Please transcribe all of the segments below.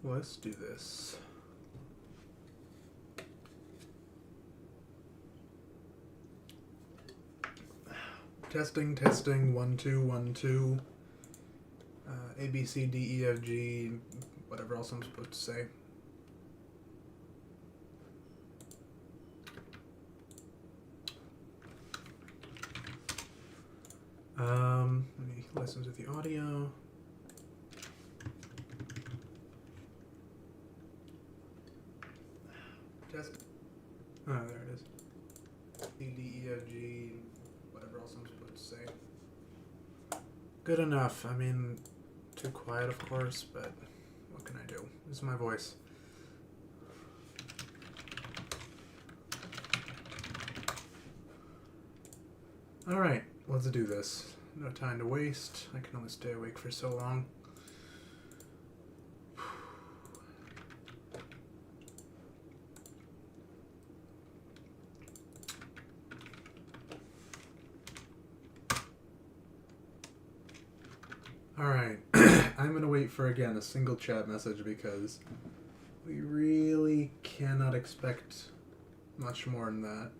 Let's do this. Testing, testing, 1, 2, 1, 2. A, B, C, D, E, F, G, whatever else I'm supposed to say. Let me listen to the audio. Test. Oh, there it is. C, D, E, F, G, whatever else I'm supposed to say. Good enough. I mean, too quiet, of course, but what can I do? This is my voice. Alright, let's do this. No time to waste. I can only stay awake for so long. Alright, I'm gonna wait for, again, a single chat message because we really cannot expect much more than that.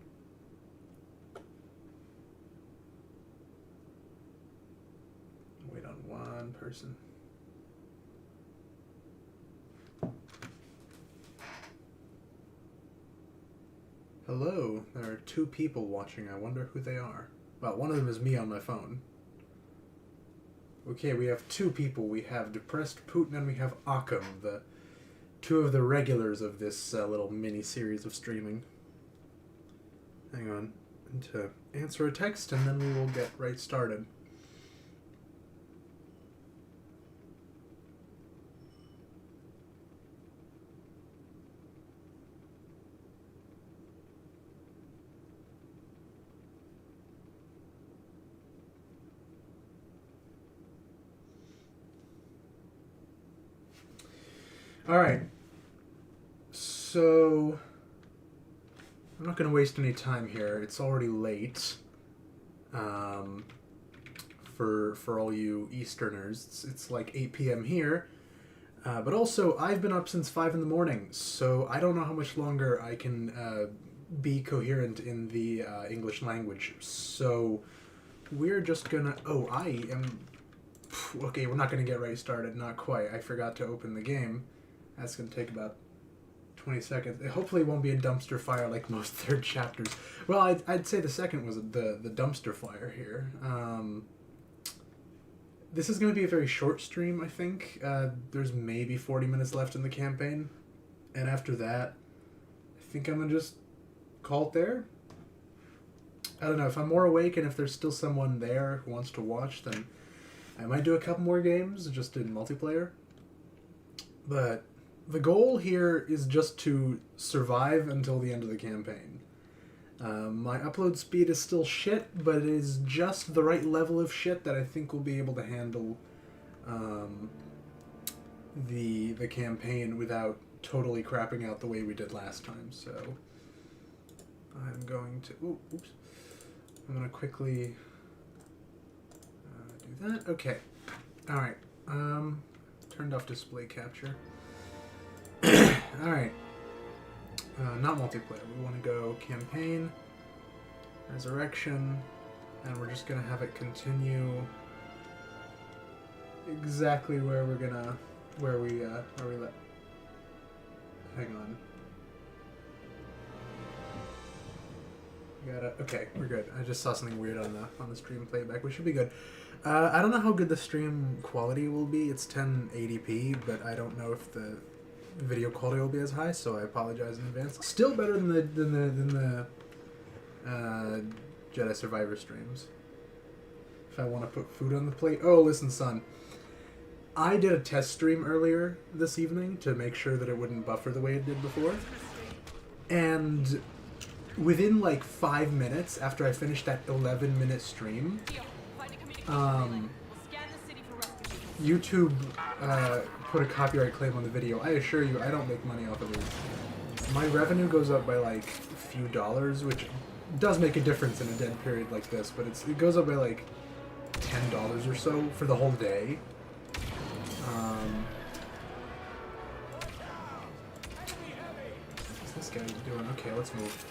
Wait on one person. Hello, there are 2 people watching. I wonder who they are. Well, one of them is me on my phone. Okay, we have 2 people. We have Depressed Putin and we have Occam, the 2 of the regulars of this little mini-series of streaming. Hang on. And to answer a text, and then we will get right started. Alright, so I'm not going to waste any time here. It's already late for all you Easterners. It's like 8 p.m. here, but also I've been up since 5 in the morning, so I don't know how much longer I can be coherent in the English language. So we're just going to... Oh, I am... Okay, we're not going to get right started. Not quite. I forgot to open the game. That's going to take about 20 seconds. It hopefully won't be a dumpster fire like most third chapters. Well, I'd say the second was the dumpster fire here. This is going to be a very short stream, I think. There's maybe 40 minutes left in the campaign. And after that, I think I'm going to just call it there. I don't know. If I'm more awake and if there's still someone there who wants to watch, then I might do a couple more games just in multiplayer. But the goal here is just to survive until the end of the campaign. My upload speed is still shit, but it is just the right level of shit that I think will be able to handle the campaign without totally crapping out the way we did last time. So I'm going to... Ooh, oops. I'm going to quickly do that. Okay. Alright. Turned off display capture. Alright. Not multiplayer. We want to go campaign, resurrection, and we're just going to have it continue exactly where we're going to, where we let. Hang on. Okay, we're good. I just saw something weird on the stream playback. We should be good. I don't know how good the stream quality will be. It's 1080p, but I don't know if the video quality will be as high, so I apologize in advance. Still better than the Jedi Survivor streams. If I want to put food on the plate. Oh, listen, son. I did a test stream earlier this evening to make sure that it wouldn't buffer the way it did before. And within like 5 minutes after I finished that 11-minute stream, YouTube put a copyright claim on the video. I assure you, I don't make money off of these. My revenue goes up by like a few dollars, which does make a difference in a dead period like this, but it goes up by like $10 or so for the whole day. one. Okay, let's move.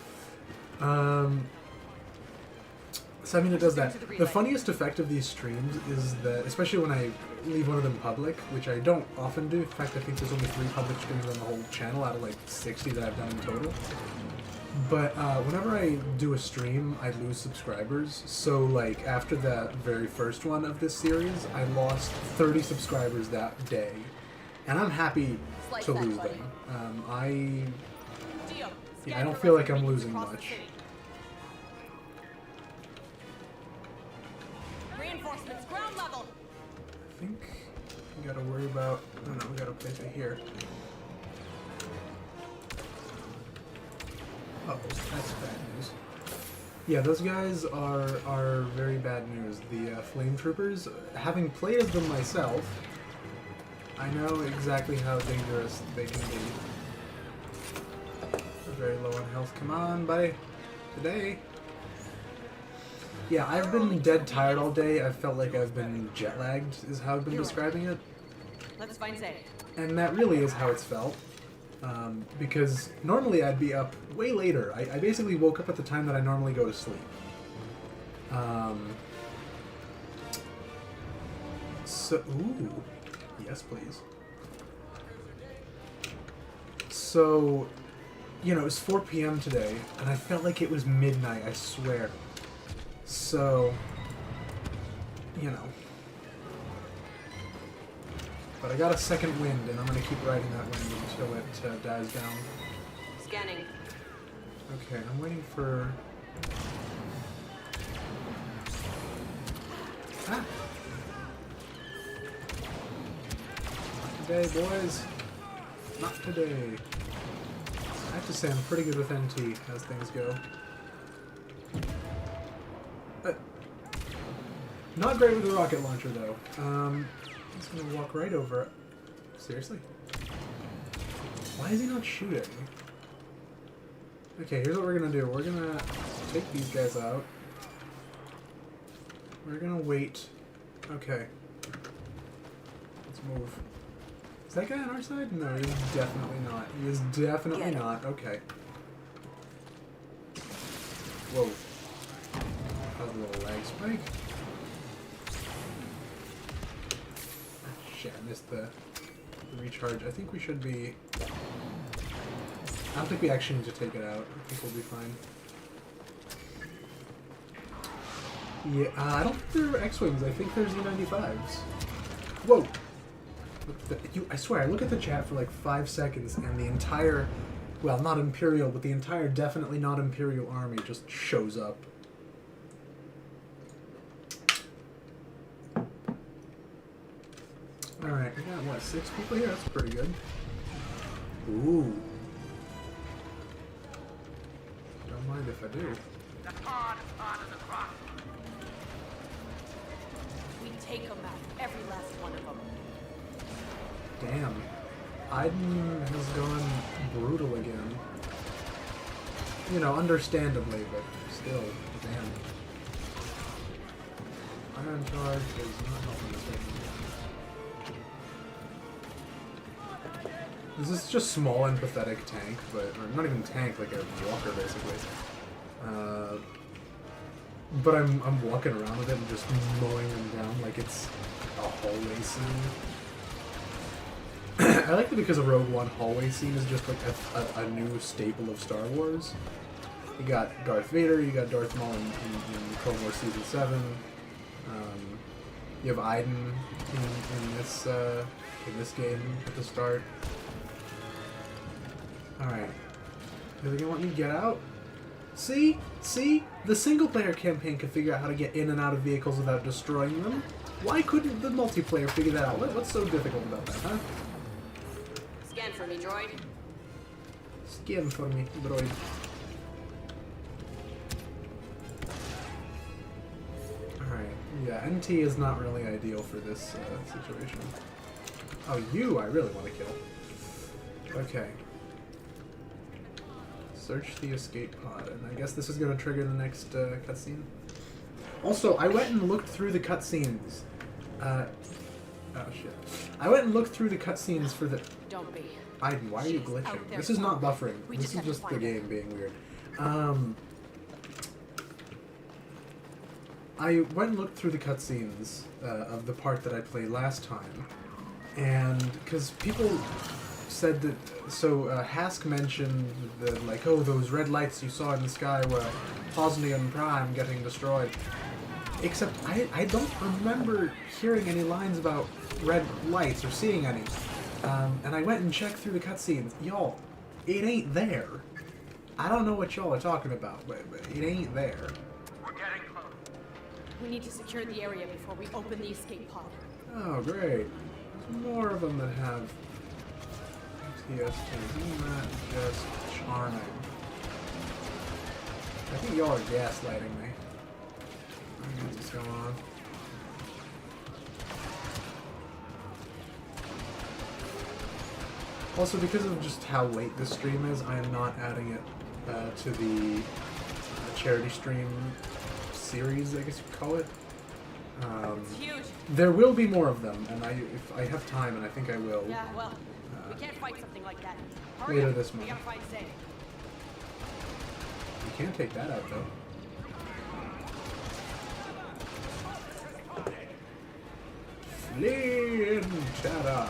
So I mean, it does that. The funniest effect of these streams is that, especially when I leave one of them public, which I don't often do. In fact, I think there's only 3 public streams on the whole channel out of like 60 that I've done in total. But whenever I do a stream, I lose subscribers. So like after the very first one of this series, I lost 30 subscribers that day, and I'm happy to lose them. I don't feel like I'm losing much. Reinforcements ground level. I think we gotta worry about. Oh no, we gotta place it here. Oh, that's bad news. Yeah, those guys are very bad news. The flame troopers, having played as them myself, I know exactly how dangerous they can be. They're very low on health. Come on, buddy. Today. Yeah, I've been dead tired all day. I felt like I've been jet lagged, is how I've been describing it. Let's find safe. And that really is how it's felt. Because normally I'd be up way later. I basically woke up at the time that I normally go to sleep. Ooh. Yes, please. So, you know, it was 4 p.m. today, and I felt like it was midnight, I swear. So, you know. But I got a second wind, and I'm going to keep riding that wind until it dies down. Scanning. Okay, I'm waiting for... Ah! Not today, boys. Not today. I have to say, I'm pretty good with NT as things go. Not great with the rocket launcher, though. I'm just gonna walk right over it. Seriously? Why is he not shooting? Okay, here's what we're gonna do. We're gonna take these guys out. We're gonna wait. Okay. Let's move. Is that guy on our side? No, he's definitely not. He is definitely not. Okay. Whoa. That was a little lag spike. Shit, I missed the recharge. I think we should be... I don't think we actually need to take it out. I think we'll be fine. Yeah, I don't think they're X-Wings. I think they're Z95s. Whoa! I swear, I look at the chat for like 5 seconds and the entire... Well, not Imperial, but the entire definitely not Imperial army just shows up. Alright, we got, what, 6 people here? That's pretty good. Ooh. Don't mind if I do. We take them out, every last one of them. Damn. Iden has gone brutal again. You know, understandably, but still, damn. Iron Charge is not helping us right now. This is just small and pathetic tank, but or not even tank, like a walker basically. But I'm walking around with it and just mowing them down like it's a hallway scene. I like it because a Rogue One hallway scene is just like a new staple of Star Wars. You got Darth Vader, you got Darth Maul in Clone Wars Season 7. You have Iden in this game at the start. Alright. Are they gonna let me get out? See? See? The single-player campaign could figure out how to get in and out of vehicles without destroying them. Why couldn't the multiplayer figure that out? What's so difficult about that, huh? Scan for me, droid. Scan for me, droid. Alright. Yeah, NT is not really ideal for this situation. Oh, you I really want to kill. Okay. Search the escape pod, and I guess this is going to trigger the next cutscene. Also, I went and looked through the cutscenes. Oh shit. I went and looked through the cutscenes for the... Don't be. Aiden, why are you She's glitching? out there This is not somewhere. buffering. We This just is have to just the find her. game being weird. I went and looked through the cutscenes of the part that I played last time, and because people said that, so Hask mentioned that, like, oh, those red lights you saw in the sky were Bosnian Prime getting destroyed. Except I don't remember hearing any lines about red lights or seeing any. And I went and checked through the cutscenes. Y'all, it ain't there. I don't know what y'all are talking about, but it ain't there. We're getting close. We need to secure the area before we open the escape pod. Oh, great. There's more of them that have PTSD. Isn't that just charming? I think y'all are gaslighting me. I don't know what's going on. Also, because of just how late this stream is, I am not adding it to the charity stream series, I guess you'd call it. It's huge. There will be more of them, and if I have time, and I think I will. Yeah, well, we can't fight something like that. Hurry Later up. this We month. gotta find Zay. You can't take that out, though. Flee in terror.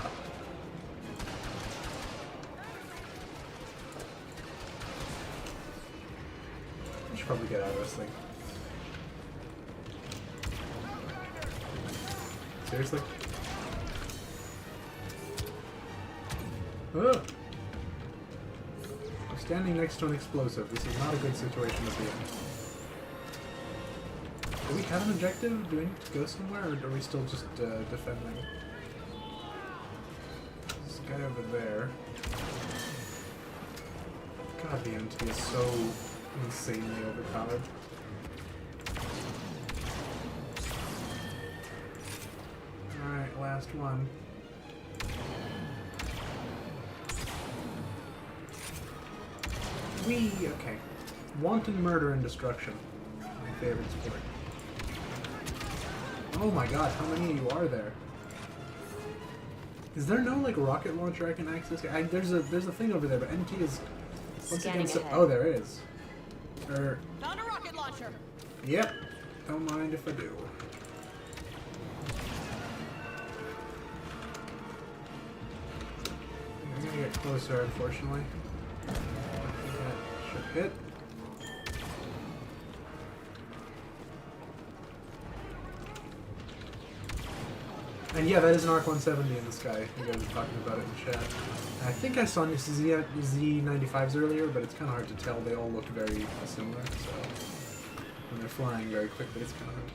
I should probably get out of this thing. Seriously? Ugh. I'm standing next to an explosive. This is not a good situation to be in. Do we have an objective? Do we need to go somewhere, or are we still just defending? This guy over there. God, the MT is so insanely overpowered. Alright, last one. Okay. Wanton murder and destruction. My favorite sport. Oh my god, how many of you are there? Is there no, like, rocket launcher I can access? There's a thing over there, but MT is... Once Scanning again, ahead. oh, there is. Found a rocket launcher. Yep. Don't mind if I do. I'm gonna get closer, unfortunately. I think that should hit. And yeah, that is an Arc 170 in the sky. You guys were talking about it in chat. I think I saw Z95s earlier, but it's kind of hard to tell. They all look very similar, so when they're flying very quickly, it's kind of hard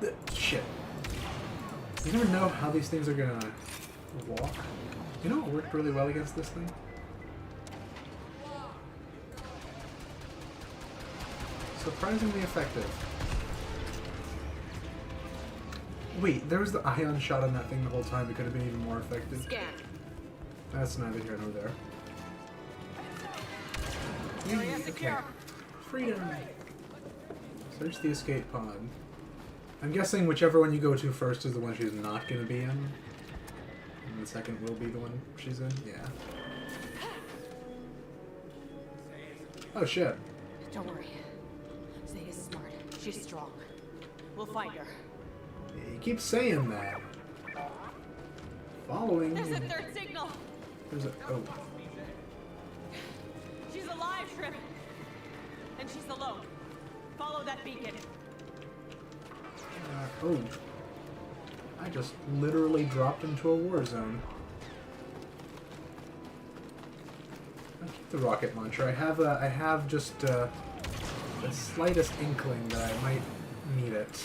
to tell. Shit. You never know how these things are gonna walk. You know what worked really well against this thing? Surprisingly effective. Wait, there was the ion shot on that thing the whole time. It could have been even more effective. Scan. That's neither here nor there. Area Okay. secure. Freedom. Search the escape pod. I'm guessing whichever one you go to first is the one she's not going to be in. And the second will be the one she's in. Yeah. Oh shit. Don't worry. Zay is smart. She's strong. We'll find her. You keep saying that. Following. There's a third signal. There's a. Oh. She's alive, Shrimp. And she's alone. Follow that beacon. Oh. I just literally dropped into a war zone. I'll keep the rocket launcher. I have just the slightest inkling that I might need it.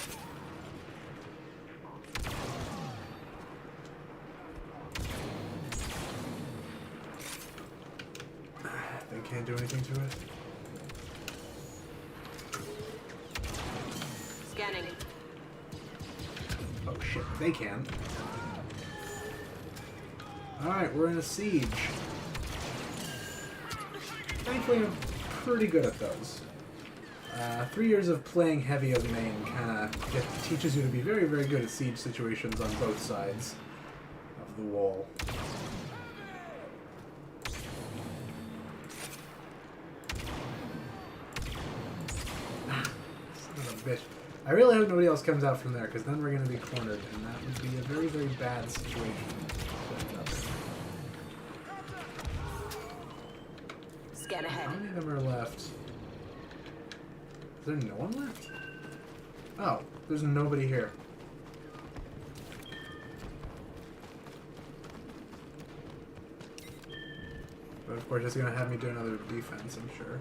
They can't do anything to it. Scanning. Oh shit, they can. Alright, we're in a siege. Thankfully, I'm pretty good at those. 3 years of playing heavy as main kind of teaches you to be very, very good at siege situations on both sides of the wall. bitch. I really hope nobody else comes out from there, because then we're going to be cornered, and that would be a very, very bad situation. Scan ahead. How many of them are left? Is there no one left? Oh, there's nobody here. But of course, it's going to have me do another defense, I'm sure.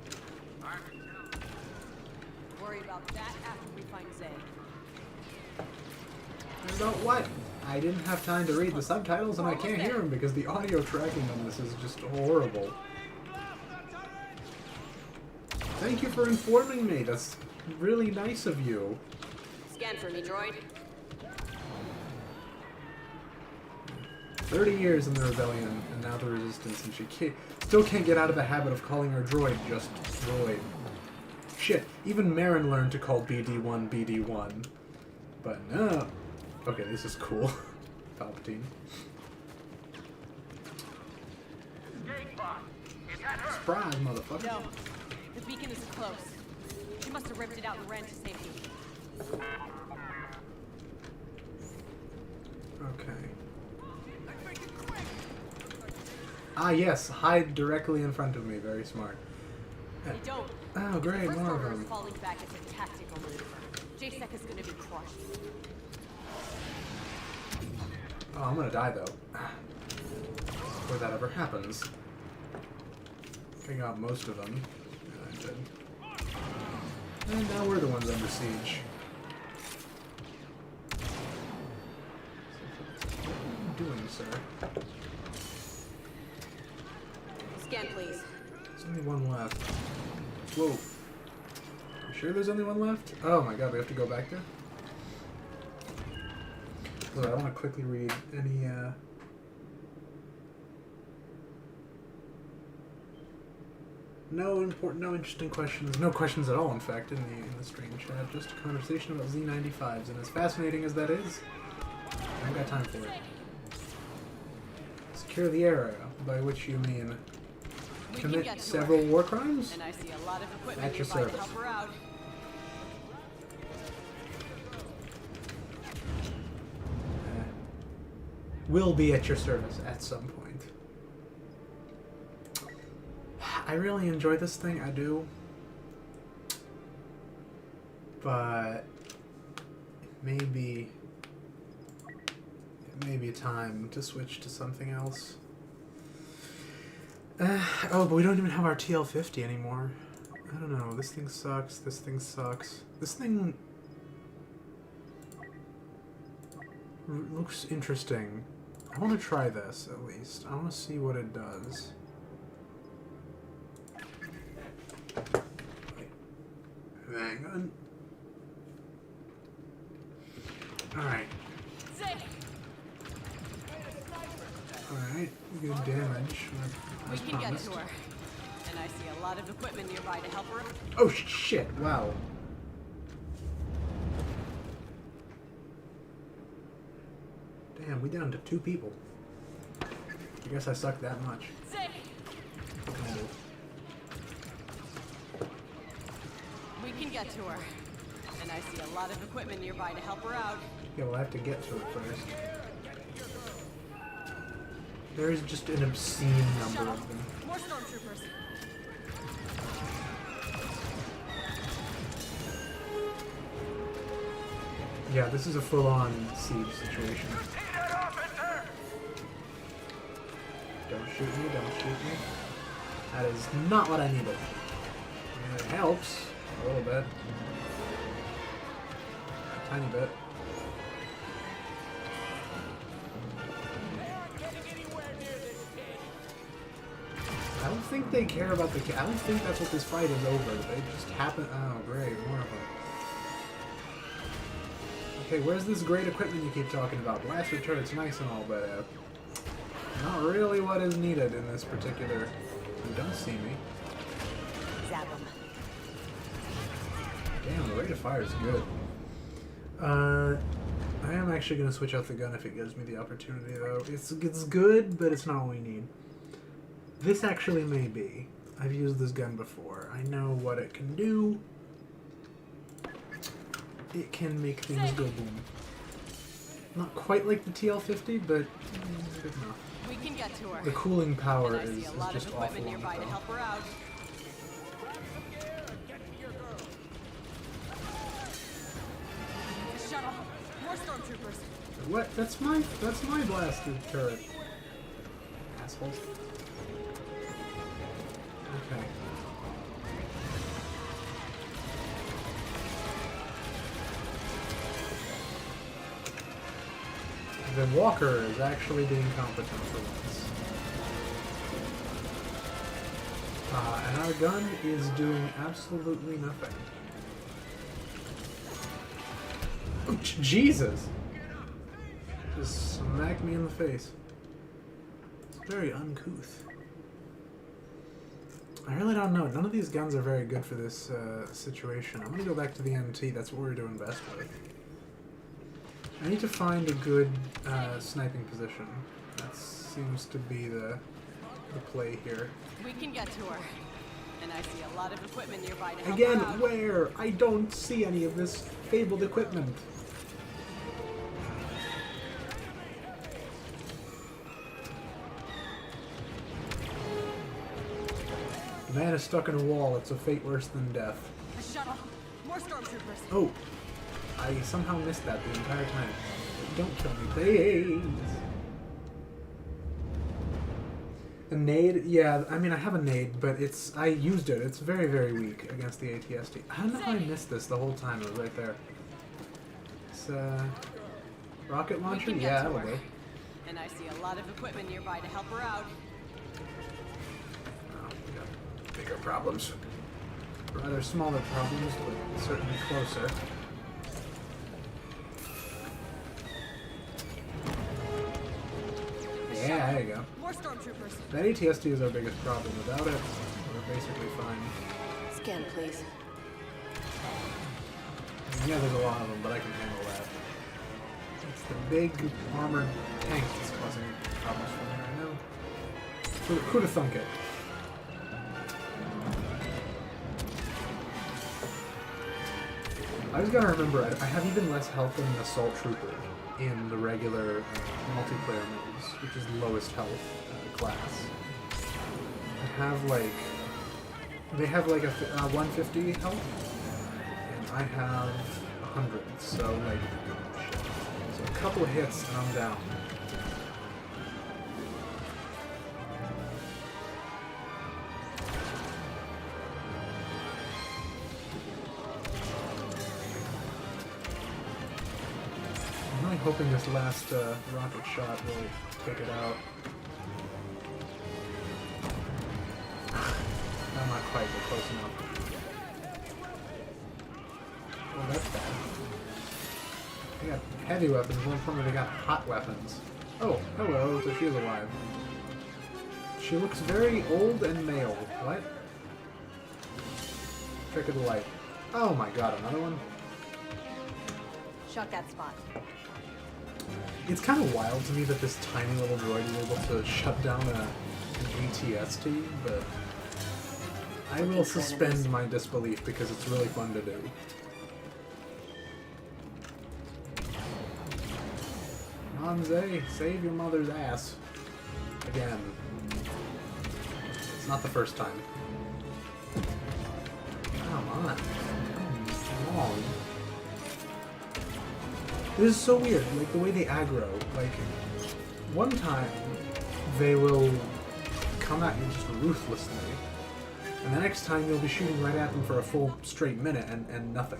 Worry about that after we find Zay. About what? I didn't have time to read the subtitles, and I can't hear them because the audio tracking on this is just horrible. Thank you for informing me. That's really nice of you. Scan for me, droid. 30 years in the rebellion, and now the resistance, and she still can't get out of the habit of calling her droid just droid. Shit, even Marin learned to call BD1 BD1. But no. Okay, this is cool. Palpatine. Surprise, motherfucker. No. The beacon is close. She must have ripped it out and ran to safety. Okay. Ah, yes, hide directly in front of me. Very smart. They don't. Oh, great, First more of order is them. falling back as a tactical maneuver. JSEC is gonna be crushed. Oh, I'm gonna die, though. Before that ever happens. I got most of them. Yeah, I did. And now we're the ones under siege. What are you doing, sir? Scan, please. There's only one left. Whoa. You sure there's only one left? Oh my god, we have to go back there? Look, I want to quickly read any, no interesting questions. No questions at all, in fact, in the stream chat. Just a conversation about Z95s, and as fascinating as that is, I haven't got time for it. Secure the area, by which you mean commit several war crimes? And I see a lot of equipment At your nearby to service. help her out. Will be at your service at some point. I really enjoy this thing, I do. But it may be time to switch to something else. Oh, but we don't even have our TL50 anymore. I don't know, this thing sucks, this thing sucks. This thing looks interesting. I want to try this, at least. I want to see what it does. Hang on. Alright. Alright, good damage. We As can get promised. to her. And I see a lot of equipment nearby to help her. Oh shit, wow. Damn, we down to 2 people. I guess I suck that much. Zay! Oh. We can get to her. And I see a lot of equipment nearby to help her out. Yeah, we'll have to get to it first. There is just an obscene number of them. More stormtroopers. Yeah, this is a full-on siege situation. Don't shoot me, don't shoot me. That is not what I needed. I mean, it helps a little bit. A tiny bit. I don't think they care about the... I don't think that's what this fight is over. They just happen... Oh, great. More of them. Okay, where's this great equipment you keep talking about? Blaster turret's nice and all, but not really what is needed in this particular... You don't see me. Zap 'em. Damn, the rate of fire is good. I am actually going to switch out the gun if it gives me the opportunity, though. It's good, but it's not what we need. This actually may be. I've used this gun before. I know what it can do. it can make things go boom. Not quite like the TL50, but good enough. We can get to her. The cooling power And I is see a lot just of awful equipment on nearby it, to though. help her out. Shuttle. More stormtroopers. What? That's my blaster turret. Assholes. Okay. The Walker is actually being competent for once. And our gun is doing absolutely nothing. Oh, Jesus! Just smacked me in the face. It's very uncouth. I really don't know. None of these guns are very good for this situation. I'm gonna go back to the MT. That's what we're doing best with. I need to find a good sniping position. That seems to be the play here. We can get to her. And I see a lot of equipment nearby to help Again, her out. where? I don't see any of this fabled equipment. The man is stuck in a wall. It's a fate worse than death. A shuttle. More stormtroopers. Oh! I somehow missed that the entire time. Don't kill me, please! A nade? Yeah, I mean, I have a nade, but I used it. It's very, very weak against the ATST. I don't know how I missed this the whole time. It was right there. It's, rocket launcher? Yeah, that'll do. And I see a lot of equipment nearby to help her out. Oh, we got bigger problems. Rather smaller problems, but certainly closer. Yeah, there you go. More stormtroopers. That ATST is our biggest problem. Without it, we're basically fine. Scan, please. Yeah, there's a lot of them, but I can handle that. It's the big armored tank that's causing problems for me right now. Who'd have thunk it? I just gotta remember, I have even less health than an assault trooper in the regular multiplayer modes, which is lowest health class. I have like, they have like a 150 health, and I have 100, so like, so a couple of hits and I'm down. I'm really hoping this last rocket shot will take it out. I'm not quite, but close enough. Oh, that's bad. They got heavy weapons, more importantly, they got hot weapons. Oh, hello, so she's alive. She looks very old and male. What? Trick of the light. Oh my god, another one? Shut that spot. It's kind of wild to me that this tiny little droid is able to shut down an ATST, but I will suspend my disbelief because it's really fun to do. Come on, Zay, save your mother's ass. Again. It's not the first time. Come on. Come on. This is so weird, like the way they aggro. Like, one time they will come at you just ruthlessly, and the next time you'll be shooting right at them for a full straight minute and nothing.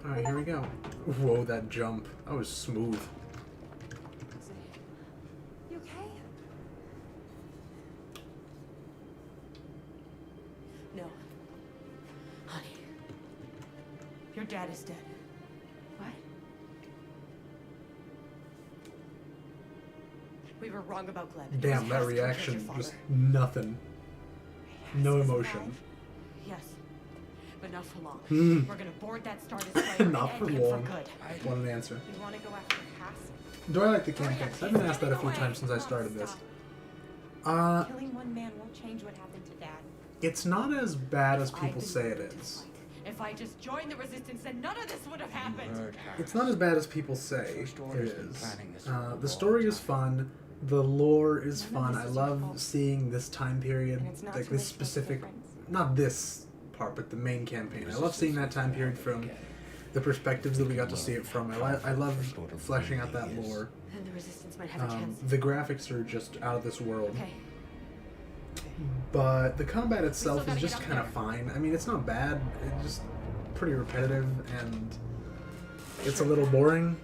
Alright, here we go. Whoa, that jump. That was smooth. You okay? No. Honey. Your dad is dead. What? We were wrong about Gleb. Damn, that reaction, just nothing. No emotion. Yes. But not for long. Hmm. We're gonna board that Star Destroyer Not and for end him long. for good. What an answer. You wanna go after Cass? Do I like the campaigns? I've been asked that a few times since I started this. Killing one man won't change what happened to Dad. It's not as bad as people say it is. If I just joined the resistance, then none of this would have happened. It's not as bad as people say it is. The story is fun. The lore is fun. I love seeing this time period, like this specific, not this part, but the main campaign. I love seeing that time period from the perspectives that we got to see it from. I love fleshing out that lore. Then the resistance might have a chance. The graphics are just out of this world. Okay. But the combat itself is just kind of fine. I mean, it's not bad. It's just pretty repetitive, and it's a little boring.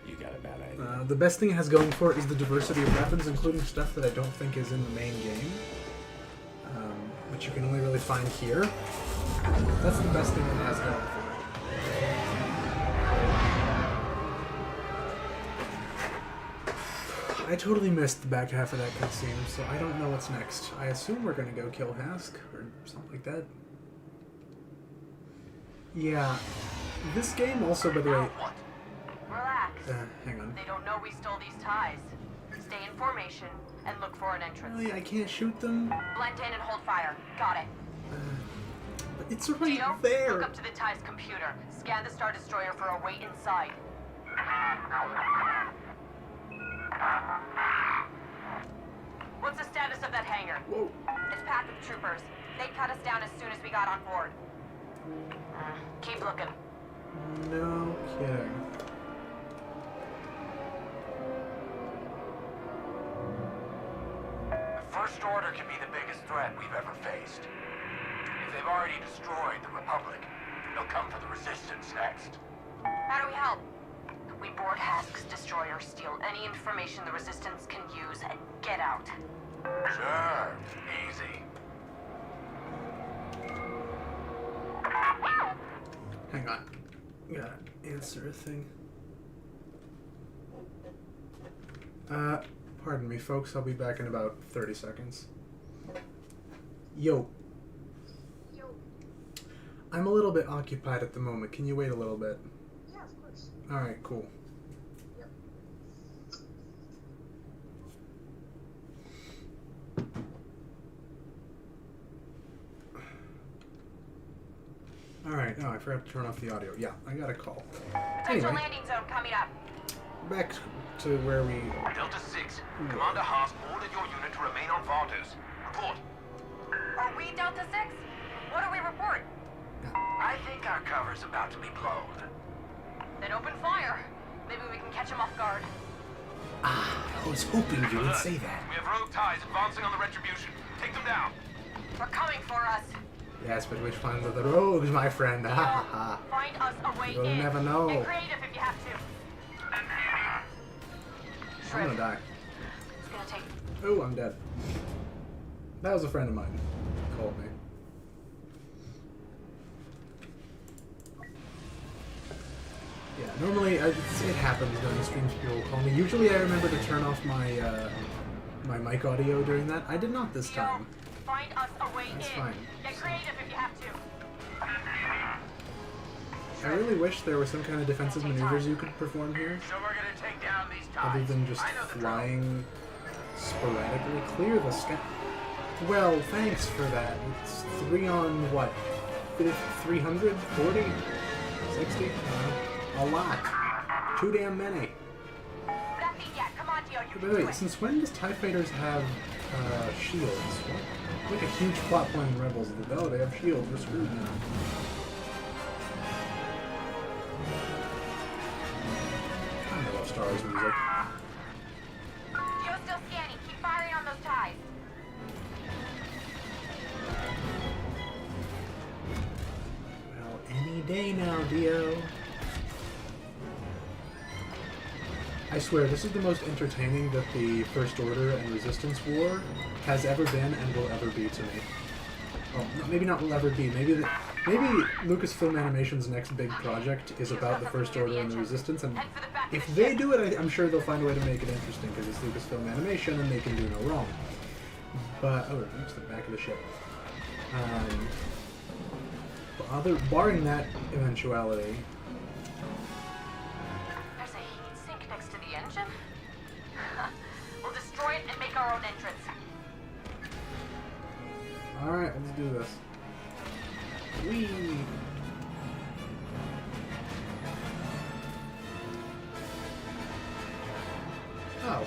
You got a bad idea. The best thing it has going for it is the diversity of weapons, including stuff that I don't think is in the main game, which you can only really find here. That's the best thing it has going for it. I totally missed the back half of that cutscene, so I don't know what's next. I assume we're gonna go kill Hask, or something like that. Yeah. This game also, by the way... Relax. Hang on. They don't know we stole these ties. Stay in formation and look for an entrance. Really? I can't shoot them? Blend in and hold fire. Got it. But it's right Geo, there! hook up to the tie's computer. Scan the Star Destroyer for a way inside. What's the status of that hangar? Whoa. It's packed with troopers. They cut us down as soon as we got on board. Keep looking. No kidding. The First Order can be the biggest threat we've ever faced. If they've already destroyed the Republic, they'll come for the Resistance next. How do we help? We board Hask's destroyer, steal any information the Resistance can use, and get out. Sure, easy. Hang on. Gotta answer a thing. Pardon me, folks. I'll be back in about 30 seconds. Yo. I'm a little bit occupied at the moment. Can you wait a little bit? Yeah, of course. Alright, cool. Yep. Alright, no, I forgot to turn off the audio. Yeah, I got a call. Potential Anyway, landing zone coming up. back to where we... Delta 6, Commander Haas ordered your unit to remain on Vardos. Report. Are we Delta 6? What do we report? I think our cover's about to be blown. Then open fire. Maybe we can catch them off guard. I was hoping you would say that. We have rogue ties advancing on the Retribution. Take them down. They're coming for us. Yes, but which ones are the rogues, my friend? Ha ha ha. Find us a way You'll in. never know. Get creative if you have to. I'm gonna die. It's gonna take... Oh, I'm dead. That was a friend of mine. Called me. Yeah, normally it happens during streams. People call me. Usually, I remember to turn off my my mic audio during that. I did not this time. Find us a way That's in. fine. Get creative if you have to. I really wish there were some kind of defensive maneuvers you could perform here, So we're gonna take down these ties. other than just I know the drill. flying sporadically. Clear the sky. Well, thanks for that. It's 3 on what? 300? 40? 60? A lot. Too damn many. Nothing yet. Come on, Geo. You By can the do way, it. since when does TIE Fighters have shields? What? Like a huge plot point in Rebels. Oh, they have shields. We're screwed now. I love Star Wars music. Geo's still scanning. Keep firing on those ties. Well, any day now, Dio. I swear, this is the most entertaining that the First Order and Resistance War has ever been and will ever be to me. Well, maybe not will ever be. Maybe Lucasfilm Animation's next big project is about the First Order and the Resistance, and if they do it, I'm sure they'll find a way to make it interesting, because it's Lucasfilm Animation and they can do no wrong. But, oh, that's the back of the ship. Barring that eventuality, There's a heat sink next to the engine. We'll destroy it and make our own entrance. alright, let's do this. Whee!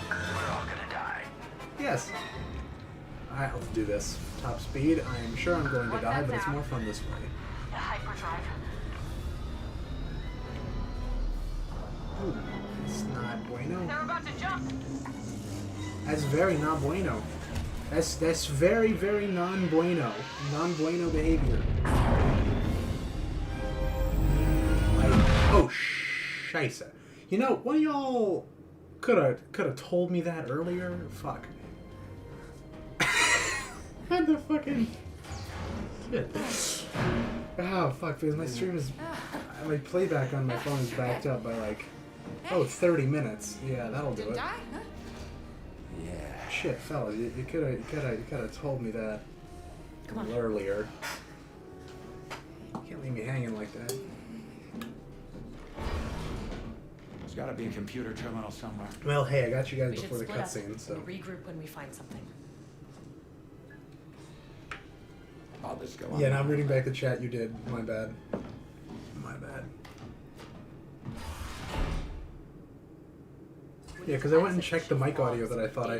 We're all gonna die. Yes. Alright, let's do this. Top speed. I am sure I'm going to die, but it's more fun this way. The hyperdrive. Ooh, it's not bueno. They're about to jump. That's very non bueno. That's very, very non bueno. Non bueno behavior. Oh, scheisse. You know, one of y'all could have told me that earlier. Fuck. What the fucking shit. Oh fuck, because my stream is, my playback on my phone is backed up by like, 30 minutes. Yeah, that'll do it. Yeah. Shit, fellas, you could have told me that earlier. You can't leave me hanging like that. There's got to be a computer terminal somewhere. Well, hey, I got you guys We should before the split up cutscene, so. and regroup when we find something. I'll just go on. Yeah, now I'm reading back the chat you did. My bad. My bad. Yeah, because I went and checked the mic audio that I thought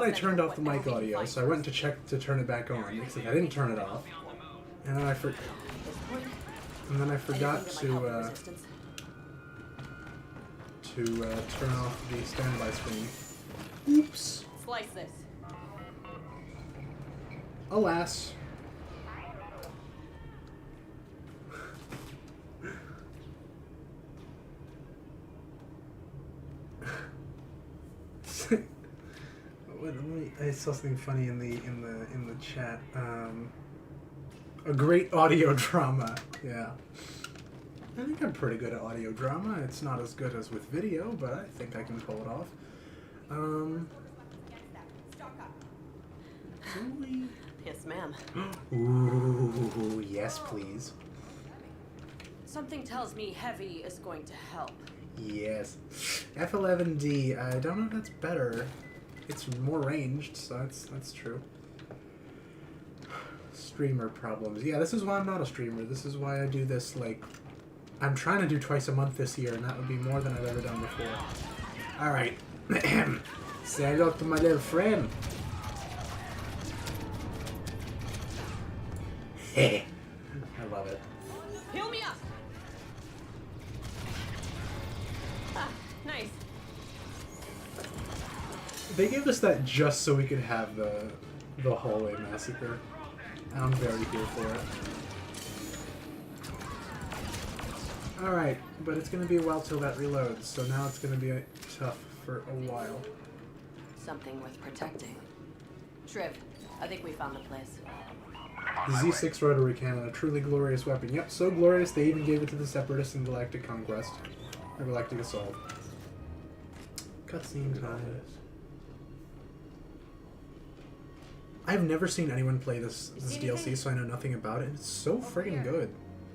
I turned off the mic audio, so I went to check to turn it back on. Except I didn't turn it off, and then I forgot to turn off the standby screen. Oops. Slice this. Alas. I saw something funny in the chat. A great audio drama. Yeah. I think I'm pretty good at audio drama. It's not as good as with video, but I think I can pull it off. Yes, ma'am. Ooh, yes, please. Something tells me heavy is going to help. Yes. F11D. I don't know if that's better. It's more ranged, so that's true. Streamer problems. Yeah, this is why I'm not a streamer. This is why I do this, like... I'm trying to do twice a month this year, and that would be more than I've ever done before. Alright. Say hello to my little friend. I love it. Heal me up! Ah, nice. They gave us that just so we could have the hallway massacre. I'm very here for it. Alright, but it's gonna be a while till that reloads, so now it's gonna be tough for a while. Something worth protecting. Shriv, I think we found the place. The Z6 rotary cannon, a truly glorious weapon. Yep, so glorious they even gave it to the Separatists in Galactic Conquest. Or Galactic Assault. Cutscene time. I've never seen anyone play this DLC, so I know nothing about it. It's so friggin' good.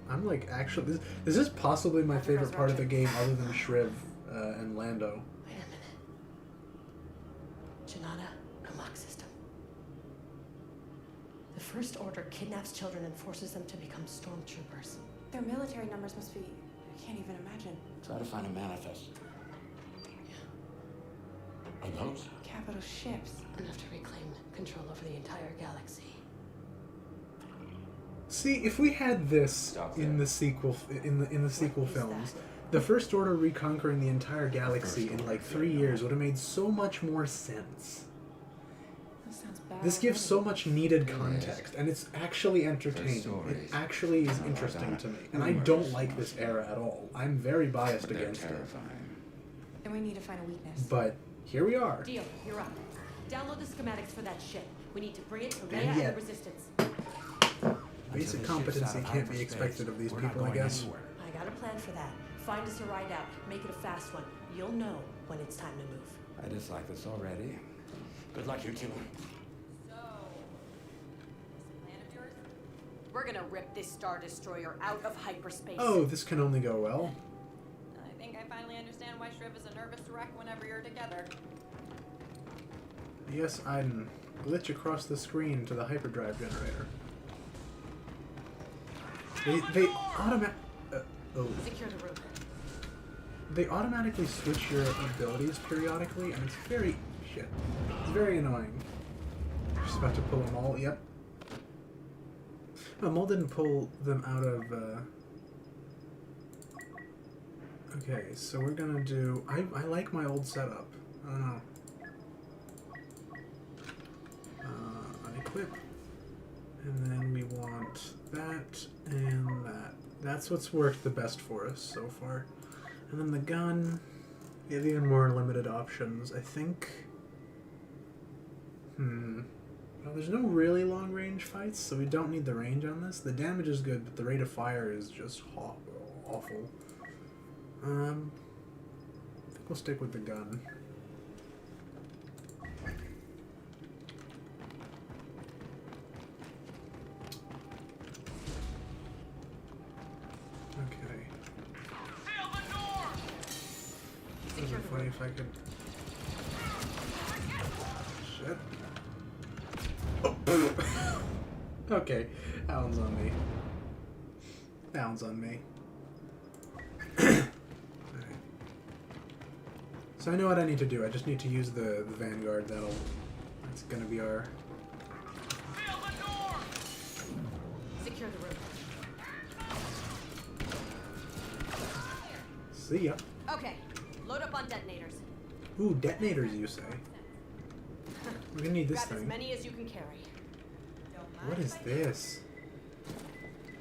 I'm like, actually, this is possibly my favorite part of the game other than Shriv and Lando. Wait a minute. Janata, unlock system. The First Order kidnaps children and forces them to become stormtroopers. Their military numbers must be... I can't even imagine. Try to find a manifest. Are those? Capital ships. Enough to reclaim control over the entire galaxy. See, if we had this in the sequel in the sequel films, the First Order reconquering the entire galaxy in like 3 years would have made so much more sense. That sounds bad. This gives so much needed context, and it's actually entertaining. It actually is interesting to me, and I don't like this era at all. I'm very biased against it. Then we need to find a weakness. But here we are. Deal, you're up. Download the schematics for that ship. We need to bring it to Leia And and yet- the Resistance. Basic competency can't be expected of these people, I guess. I got a plan for that. Find us a ride out. Make it a fast one. You'll know when it's time to move. I dislike this already. Good luck, you two. So, this plan of yours? We're gonna rip this Star Destroyer out of hyperspace. Oh, this can only go well. I think I finally understand why Shriv is a nervous wreck whenever you're together. Yes, I'm glitch across the screen to the hyperdrive generator. They automatic. Oh. Secure the room. they automatically switch your abilities periodically, and it's very shit. It's very annoying. Just about to pull them all. Yep. No, Mole didn't pull them out of. Okay, so we're gonna do. I like my old setup. I don't know. Unequip, and then we want that and that. That's what's worked the best for us so far. And then the gun, we have even more limited options, I think. Well, there's no really long-range fights, so we don't need the range on this. The damage is good, but the rate of fire is just awful. I think we'll stick with the gun. Okay. It would be funny if I could. Shit. Oh. Okay, that one's on me. That one's on me. Alright. So I know what I need to do. I just need to use the Vanguard. That's gonna be our. Secure the room. See ya. Okay, load up on detonators. Ooh, detonators, you say? We're gonna need this Grab as thing. many as you can carry. What is this?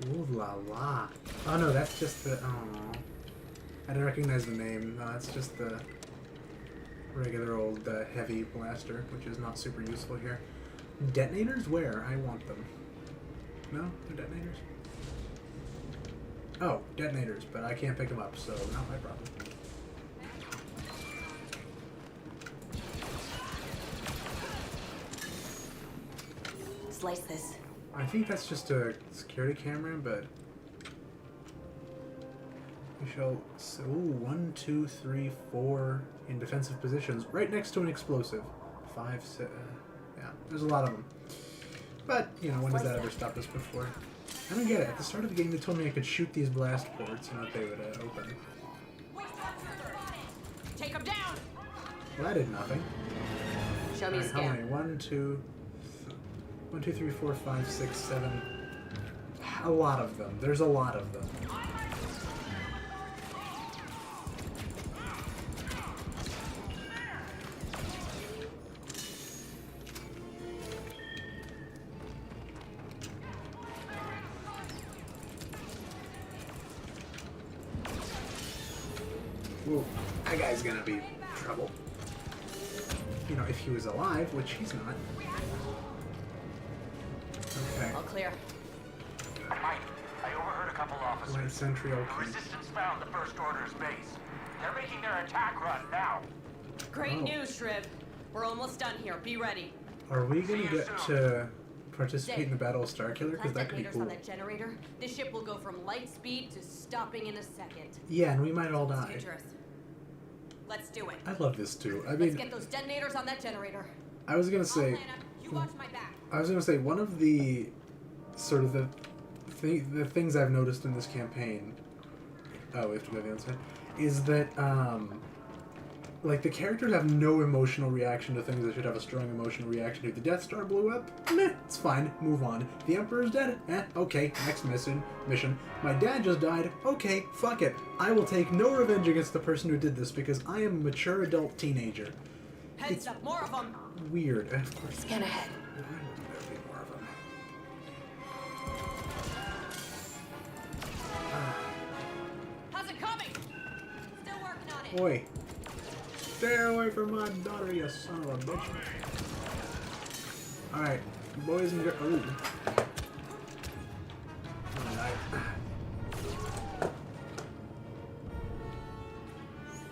Ooh la la. Oh no, that's just the. Oh. I didn't recognize the name. No, that's just the regular old heavy blaster, which is not super useful here. Detonators? Where? I want them. No? They're detonators? Oh, detonators, but I can't pick them up, so not my problem. Slice this. I think that's just a security camera, but we shall. Ooh, 1, 2, 3, 4 in defensive positions, right next to an explosive. 5, 6. Yeah, there's a lot of them. But you know, when has that ever stopped us before? I don't get it. At the start of the game, they told me I could shoot these blast ports and that they would open. Take them down. Well, that did nothing. Show me a Alright, how scan. many? 1, 2, 3, 4, 5, 6, 7. A lot of them. There's a lot of them. Whoa, that guy's gonna be trouble. You know, if he was alive, which he's not. Okay. All clear. Mike, I overheard a couple officers. Light sentry, The okay. Resistance found the First Order's base. They're making their attack run now. Great Oh. news, Shriv. We're almost done here. Be ready. Are we gonna See you get soon. to participate in the Battle of Starkiller? Because Plant that could be detonators cool. on that generator. This ship will go from light speed to stopping in a second. Yeah, and we might all It's die. dangerous. Let's do it. I love this too. I Let's mean, get those detonators on that generator. I was gonna I'll say, plan up. You watch my back. I was gonna say one of the sort of the things I've noticed in this campaign. Oh, we have to go to the other side. Is that like the characters have no emotional reaction to things that should have a strong emotional reaction to. The Death Star blew up? Meh, it's fine. Move on. The Emperor's dead? Okay. Next mission. My dad just died? Okay, fuck it. I will take no revenge against the person who did this because I am a mature adult teenager. Heads up, more of them. Weird. Of course. Scan ahead. Why wouldn't there be more of them? How's it coming? Still working on it. Boy. Stay away from my daughter, you son of a bitch. Alright, boys and girls. Ooh. Alright.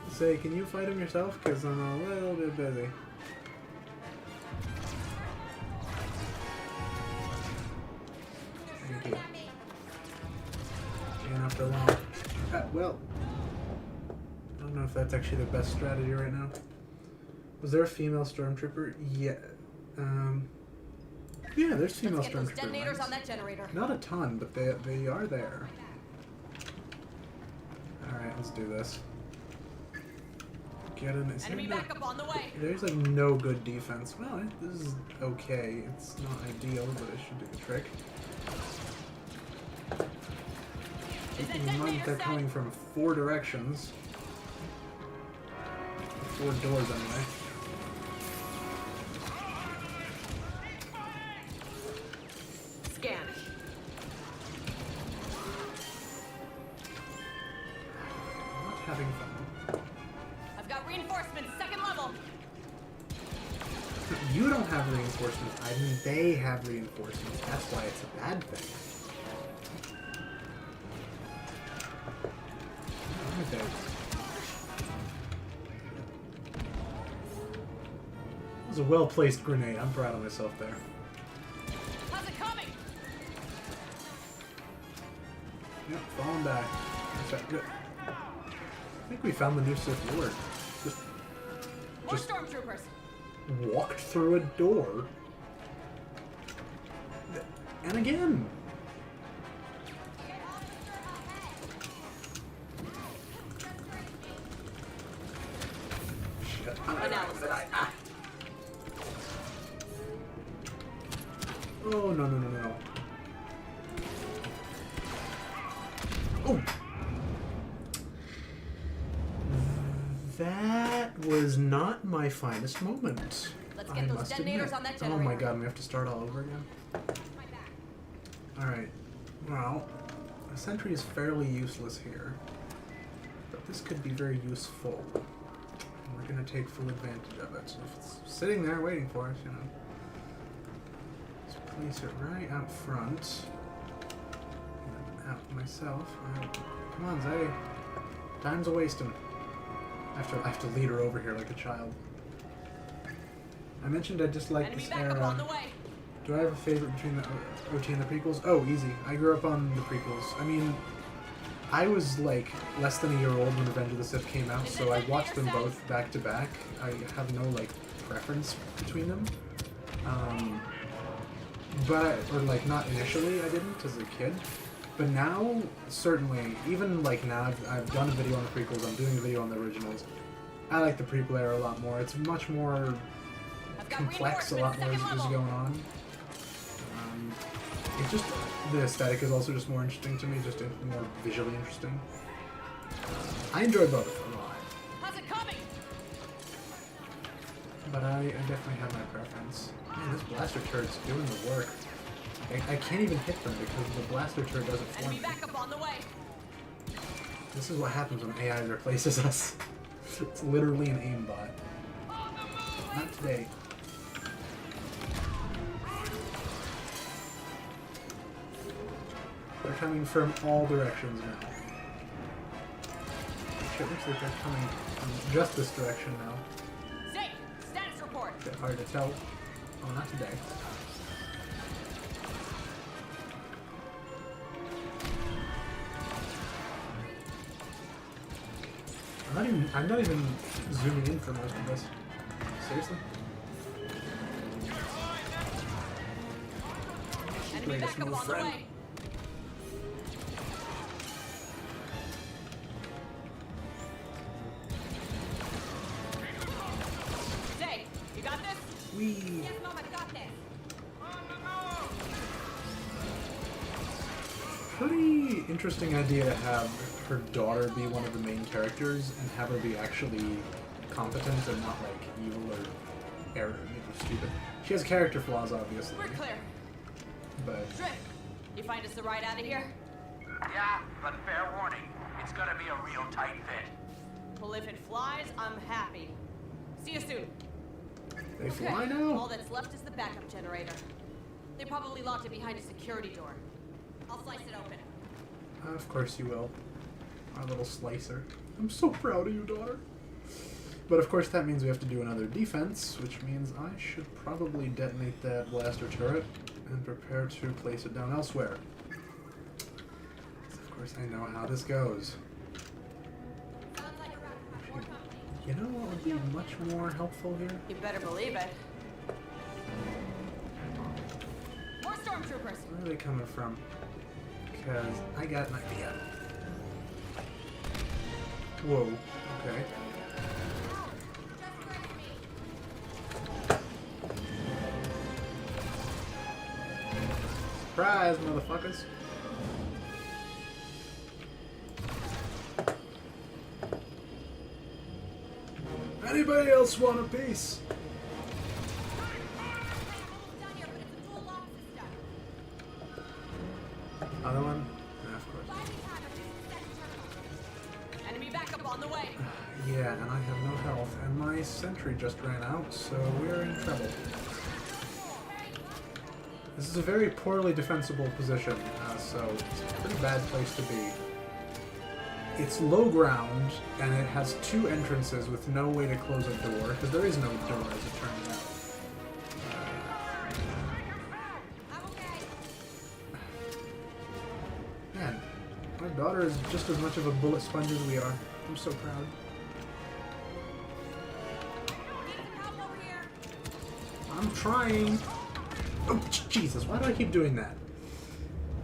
Say, can you fight him yourself? Because I'm a little bit busy. Thank you. And after long. Well. I don't know if that's actually the best strategy right now. Was there a female stormtrooper? Yeah. Yeah, there's female Let's get those stormtrooper detonators lines. on that generator. Not a ton, but they are there. Alright, let's do this. get in. Is Enemy there backup on the way. there's like no good defense. Well, this is okay. It's not ideal, but it should do the trick. Keeping in mind they're coming from 4 directions. 4 doors anyway. Scan. Not having fun. I've got reinforcements, 2nd level. You don't have reinforcements. I mean, they have reinforcements. That's why it's a bad thing. Okay. That was a well-placed grenade. I'm proud of myself there. How's it coming? Yep, falling back. That's good. I think we found the new Sith Lord. More Just stormtroopers. walked through a door. And again. Shit. Analysis. Oh, no. Oh! That was not my finest moment. Let's get those detonators on that generator. Oh my god, we have to start all over again? Alright. Well, a sentry is fairly useless here. But this could be very useful. And we're gonna take full advantage of it. So if it's sitting there waiting for us, you know. Let's place it right out front. And out myself. Come on, Zay. Time's a-wasting. I have to lead her over here like a child. I mentioned I dislike Enemy this backup on the era. way. Do I have a favorite between the OT and the prequels? Oh, easy. I grew up on the prequels. I mean, I was like less than a year old when Revenge of the Sith came out, so I watched them both back to back. I have no like preference between them. Or like not initially, I didn't as a kid. But now, certainly, even like now, I've done a video on the prequels, I'm doing a video on the originals. I like the prequel era a lot more. It's much more complex, a lot more is going on. It's just, the aesthetic is also just more interesting to me, just more visually interesting. I enjoy both a lot. How's it coming? But I definitely have my preference. Man, this blaster turret's doing the work. I can't even hit them because the blaster turret doesn't form. Enemy backup on the way. This is what happens when AI replaces us. It's literally an aimbot. Not today. They're coming from all directions now. It looks like they're coming from just this direction now. Zay, status report. A bit hard to tell. Oh, not today. I'm not even zooming in for most of this. Seriously? Enemy Greatest backup move, on the friend. way. Zay, you got this? Whee! Yes, Mom, I got this. Pretty interesting idea to have her daughter be one of the main characters and have her be actually competent and not like evil or error, stupid. She has character flaws, obviously, We're clear. but Drift, you find us the ride out of here? Yeah, but fair warning, it's gonna be a real tight fit. Well, if it flies, I'm happy. See you soon. they fly All now. that's left is the backup generator. They probably locked it behind a security door. I'll slice it open. Of course you will, our little slicer. I'm so proud of you, daughter. But of course that means we have to do another defense, which means I should probably detonate that blaster turret and prepare to place it down elsewhere. Of course I know how this goes. You know what would be much more helpful here? You better believe it. More stormtroopers. Where are they coming from? Because I got an idea. Whoa, okay. Surprise, motherfuckers. Anybody else want a piece? Other one? Yeah, of course. Enemy backup on the way. Yeah, and I have no health, and my sentry just ran out, so we're in trouble. This is a very poorly defensible position, so it's a pretty bad place to be. It's low ground, and it has 2 entrances with no way to close a door, because there is no door, as it turns out. Man, my daughter is just as much of a bullet sponge as we are. I'm so proud. I'm trying. Oh, Jesus, why do I keep doing that?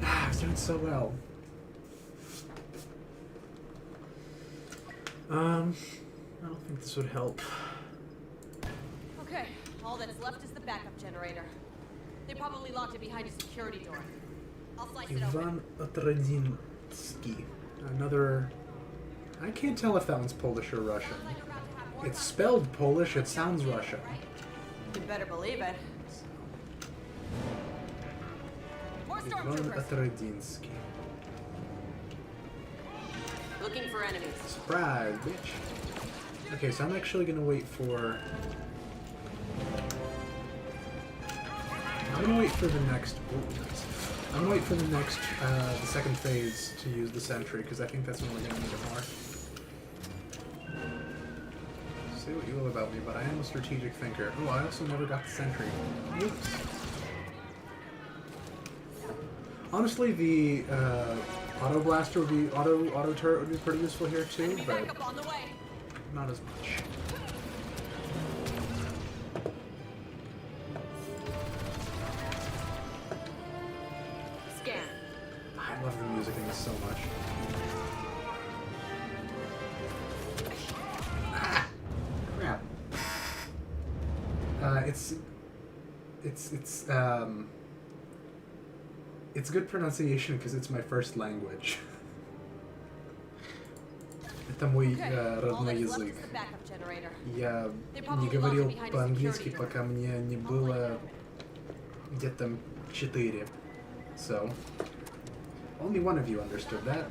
I was doing so well. I don't think this would help. Okay, all that's left is the backup generator. They probably locked it behind a security door. I'll slice it open. Ivan Otradinsky. Another... I can't tell if that one's Polish or Russian. It's spelled Polish, it sounds Russian. You better believe it. More Ivan stormtroopers. Otradinsky. Looking for enemies. Surprise, bitch. Okay, so I'm actually gonna wait for... I'm gonna wait for the next... Oh, nice. I'm gonna wait for the next, the second phase to use the sentry, because I think that's when we're gonna need it more. Say what you will about me, but I am a strategic thinker. Oh, I also never got the sentry. Oops. Honestly, the, auto blaster would be, auto turret would be pretty useful here too, Enemy but backup on the way. not as much. Scan. I love the music in this so much. Ah, crap. It's good pronunciation because it's my first language. Это мой Okay, all родной that's left язык. is the backup generator. Я They не probably говорил locked it behind a по-английски, security door. пока мне не было где-то 4. So, only one of you understood that,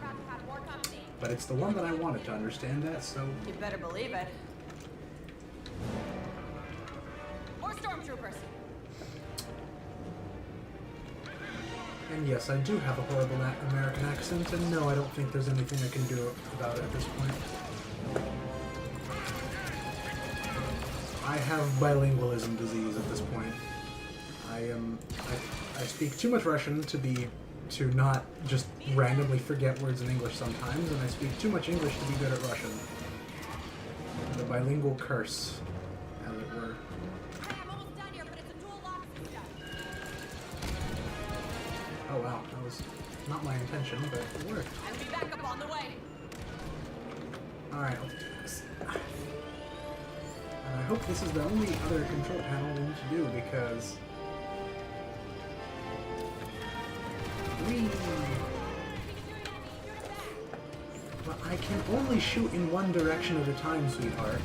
but it's the one that I wanted to understand that, so... You better believe it. More stormtroopers. And yes, I do have a horrible American accent, and no, I don't think there's anything I can do about it at this point. I have bilingualism disease at this point. I speak too much Russian to not just randomly forget words in English sometimes, and I speak too much English to be good at Russian. The bilingual curse, as it were. Hey, I'm almost done here, but it's a dual lock system. Oh wow, that was not my intention, but it worked. Enemy backup on the way. Alright, let's do this. And I hope this is the only other control panel we need to do, because... Whee! But I can only shoot in one direction at a time, sweetheart.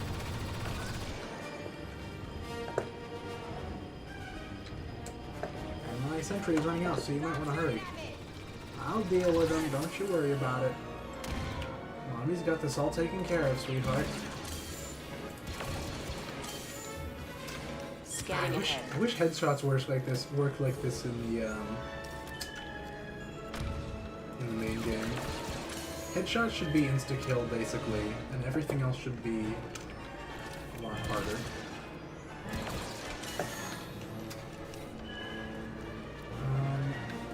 And my sentry is running out, so you might want to hurry. I'll deal with him, don't you worry about it. Mommy's got this all taken care of, sweetheart. Scanning ahead. I wish headshots worked like this in the main game. Headshots should be insta-kill basically, and everything else should be a lot harder.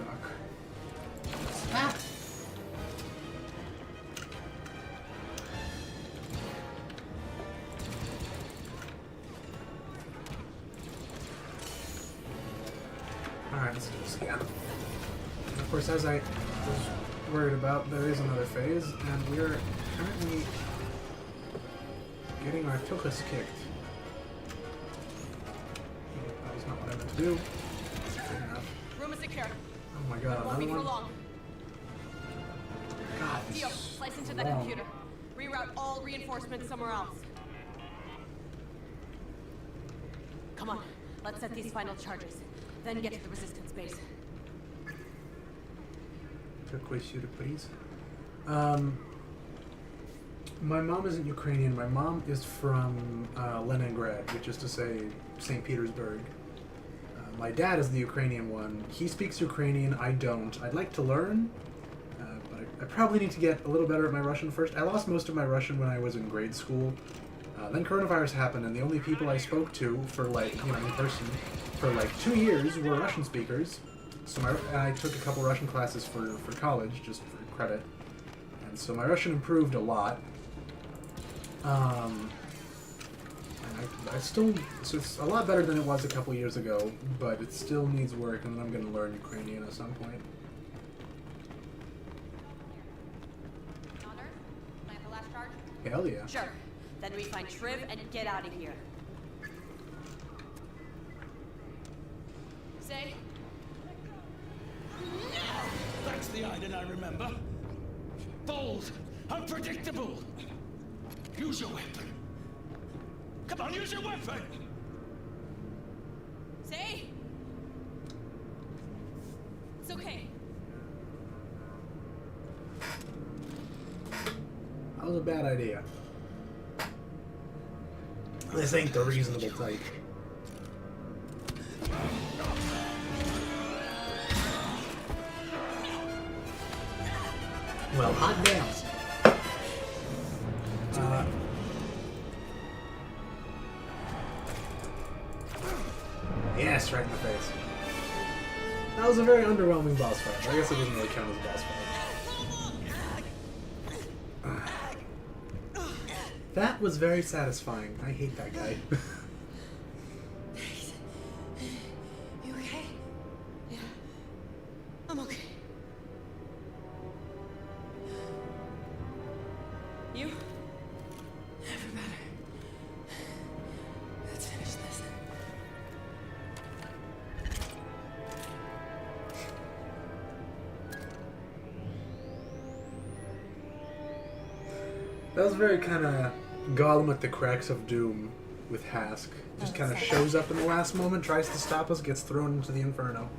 Duck. Ah! Alright, let's do this again. And of course, as I was worried about, there is another phase, and we're currently getting our tuchus kicked. That was not what I meant to do. Good enough. Room is secure. Oh my god, Won't be another for one? long. God, Dio, this slice is into that long. computer. Reroute all reinforcements somewhere else. Come on, let's set these final charges. Then get to the resistance base. Какой сюрприз. My mom isn't Ukrainian. My mom is from Leningrad, which is to say St. Petersburg. My dad is the Ukrainian one. He speaks Ukrainian. I don't. I'd like to learn, but I probably need to get a little better at my Russian first. I lost most of my Russian when I was in grade school. Then coronavirus happened, and the only people I spoke to for, like, you know, in person for like 2 years were Russian speakers. So I took a couple Russision classes for college, just for credit. And so my Russian improved a lot. And I still, so it's a lot better than it was a couple years ago, but it still needs work, and I'm going to learn Ukrainian at some point. Connor, plan the last charge? Hell yeah. Sure. Then we find Triv and get out of here. Say, That's the Iden I remember. Bold, unpredictable. Use your weapon. Come on, use your weapon! say. It's okay. That was a bad idea. This ain't the reasonable type. Well, hot damn. Yes, right in the face. That was a very underwhelming boss fight. I guess it doesn't really count as a boss fight. That was very satisfying. I hate that guy. You okay? Yeah. I'm okay. You? Never better. Let's finish this. That was very kind of Gollum at the cracks of doom with Hask. Just kind of shows up in the last moment, tries to stop us, gets thrown into the Inferno.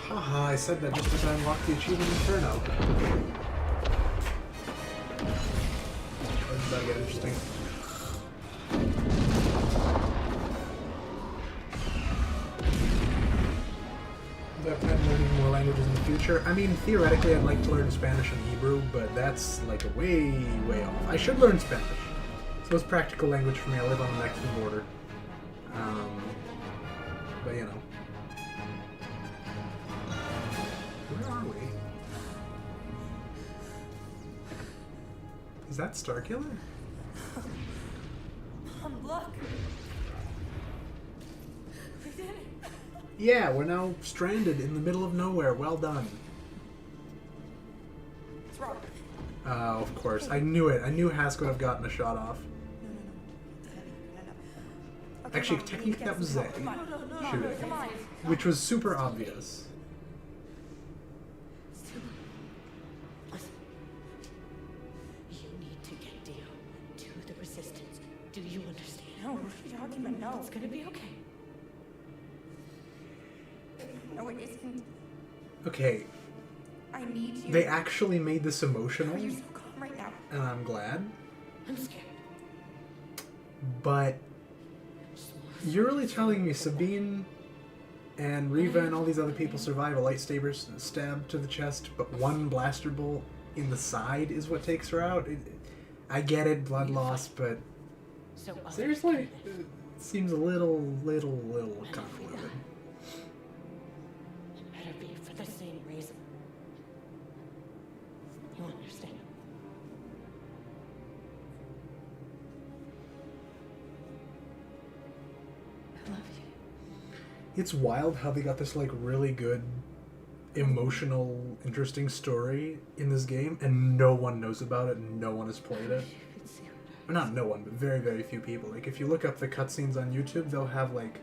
Haha, I said that just as I unlocked the achievement Inferno. That's about to get interesting. Do I plan on learning more languages in the future? I mean, theoretically, I'd like to learn Spanish and Hebrew, but that's like a way, way off. I should learn Spanish. It's the most practical language for me. I live on the Mexican border. But you know. Where are we? Is that Starkiller? Look. We did it. Yeah, we're now stranded in the middle of nowhere. Well done. What's wrong? Of course. I knew it. I knew Hask would have gotten a shot off. Okay, Actually, Mom, we need to technically get that was some Zay help. Come on. shooting, Come on. which was super obvious. Listen. You need to get Dio to the Resistance. Do you understand? No, what are you talking about? No. It's gonna be okay. No, it isn't. Okay, I need you. they actually made this emotional, You're so calm right now. and I'm glad. I'm scared. But you're really telling me Sabine and Riva and all these other people survive a lightsaber stab to the chest, but one blaster bolt in the side is what takes her out? I get it, blood loss, but So others seriously, can live. it seems a little convoluted. It better be for the same reason. You understand? I love you. It's wild how they got this like really good, emotional, interesting story in this game, and no one knows about it, and no one has played it. You can see what Or not no one, but very, very few people. Like, if you look up the cutscenes on YouTube, they'll have, like,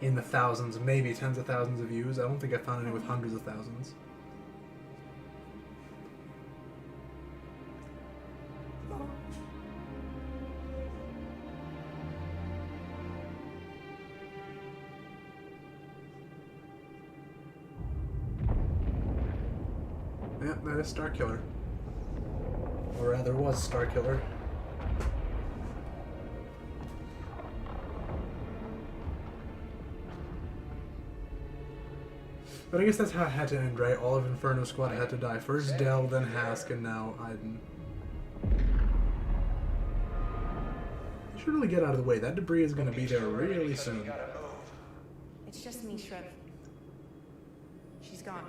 in the thousands, maybe tens of thousands of views. I don't think I found any with hundreds of thousands. Yeah, that is Starkiller. Or rather, was Starkiller. But I guess that's how it had to end, right? All of Inferno Squad had to die. First Dell, then Hask, and now Iden. I should really get out of the way. That debris is going to be there really soon. It's just me, Shriv. She's gone.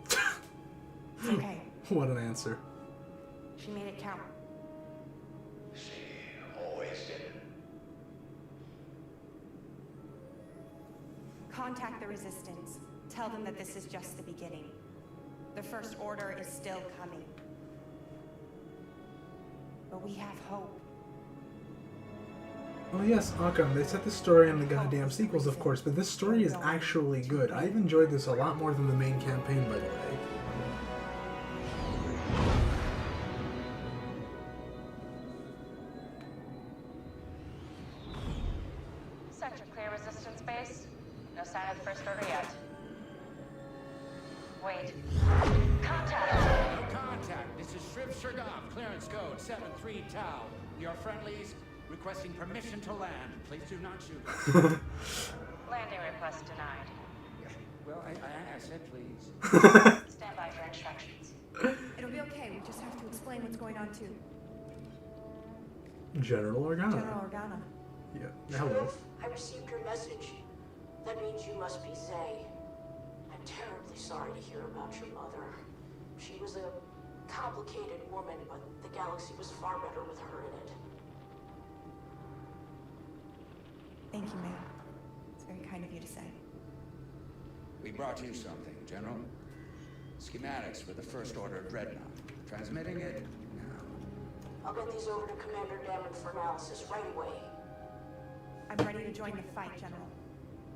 It's okay. What an answer. She made it count. She always did. Contact the Resistance. Tell them that this is just the beginning. The First Order is still coming. But we have hope. Well, yes, Occam, they set the story in the goddamn sequels, of course, but this story is actually good. I've enjoyed this a lot more than the main campaign, by the way. Sector clear, Resistance base. No sign of the First Order yet. Wait. Contact! No contact. This is Shriv Shergov, clearance code 73 Tau. Your friendlies requesting permission to land. Please do not shoot. Landing request denied. Well, I said please. Stand by for instructions. It'll be okay. We just have to explain what's going on too. General Organa. General Organa. Yeah, hello. I received your message. That means you must be Zay. I'm terribly sorry to hear about your mother. She was a complicated woman, but the galaxy was far better with her in it. Thank you, May. It's very kind of you to say. We brought you something, General. Schematics for the First Order Dreadnought. Transmitting it now. I'll get these over to Commander Damon for analysis right away. I'm ready to join the fight, General.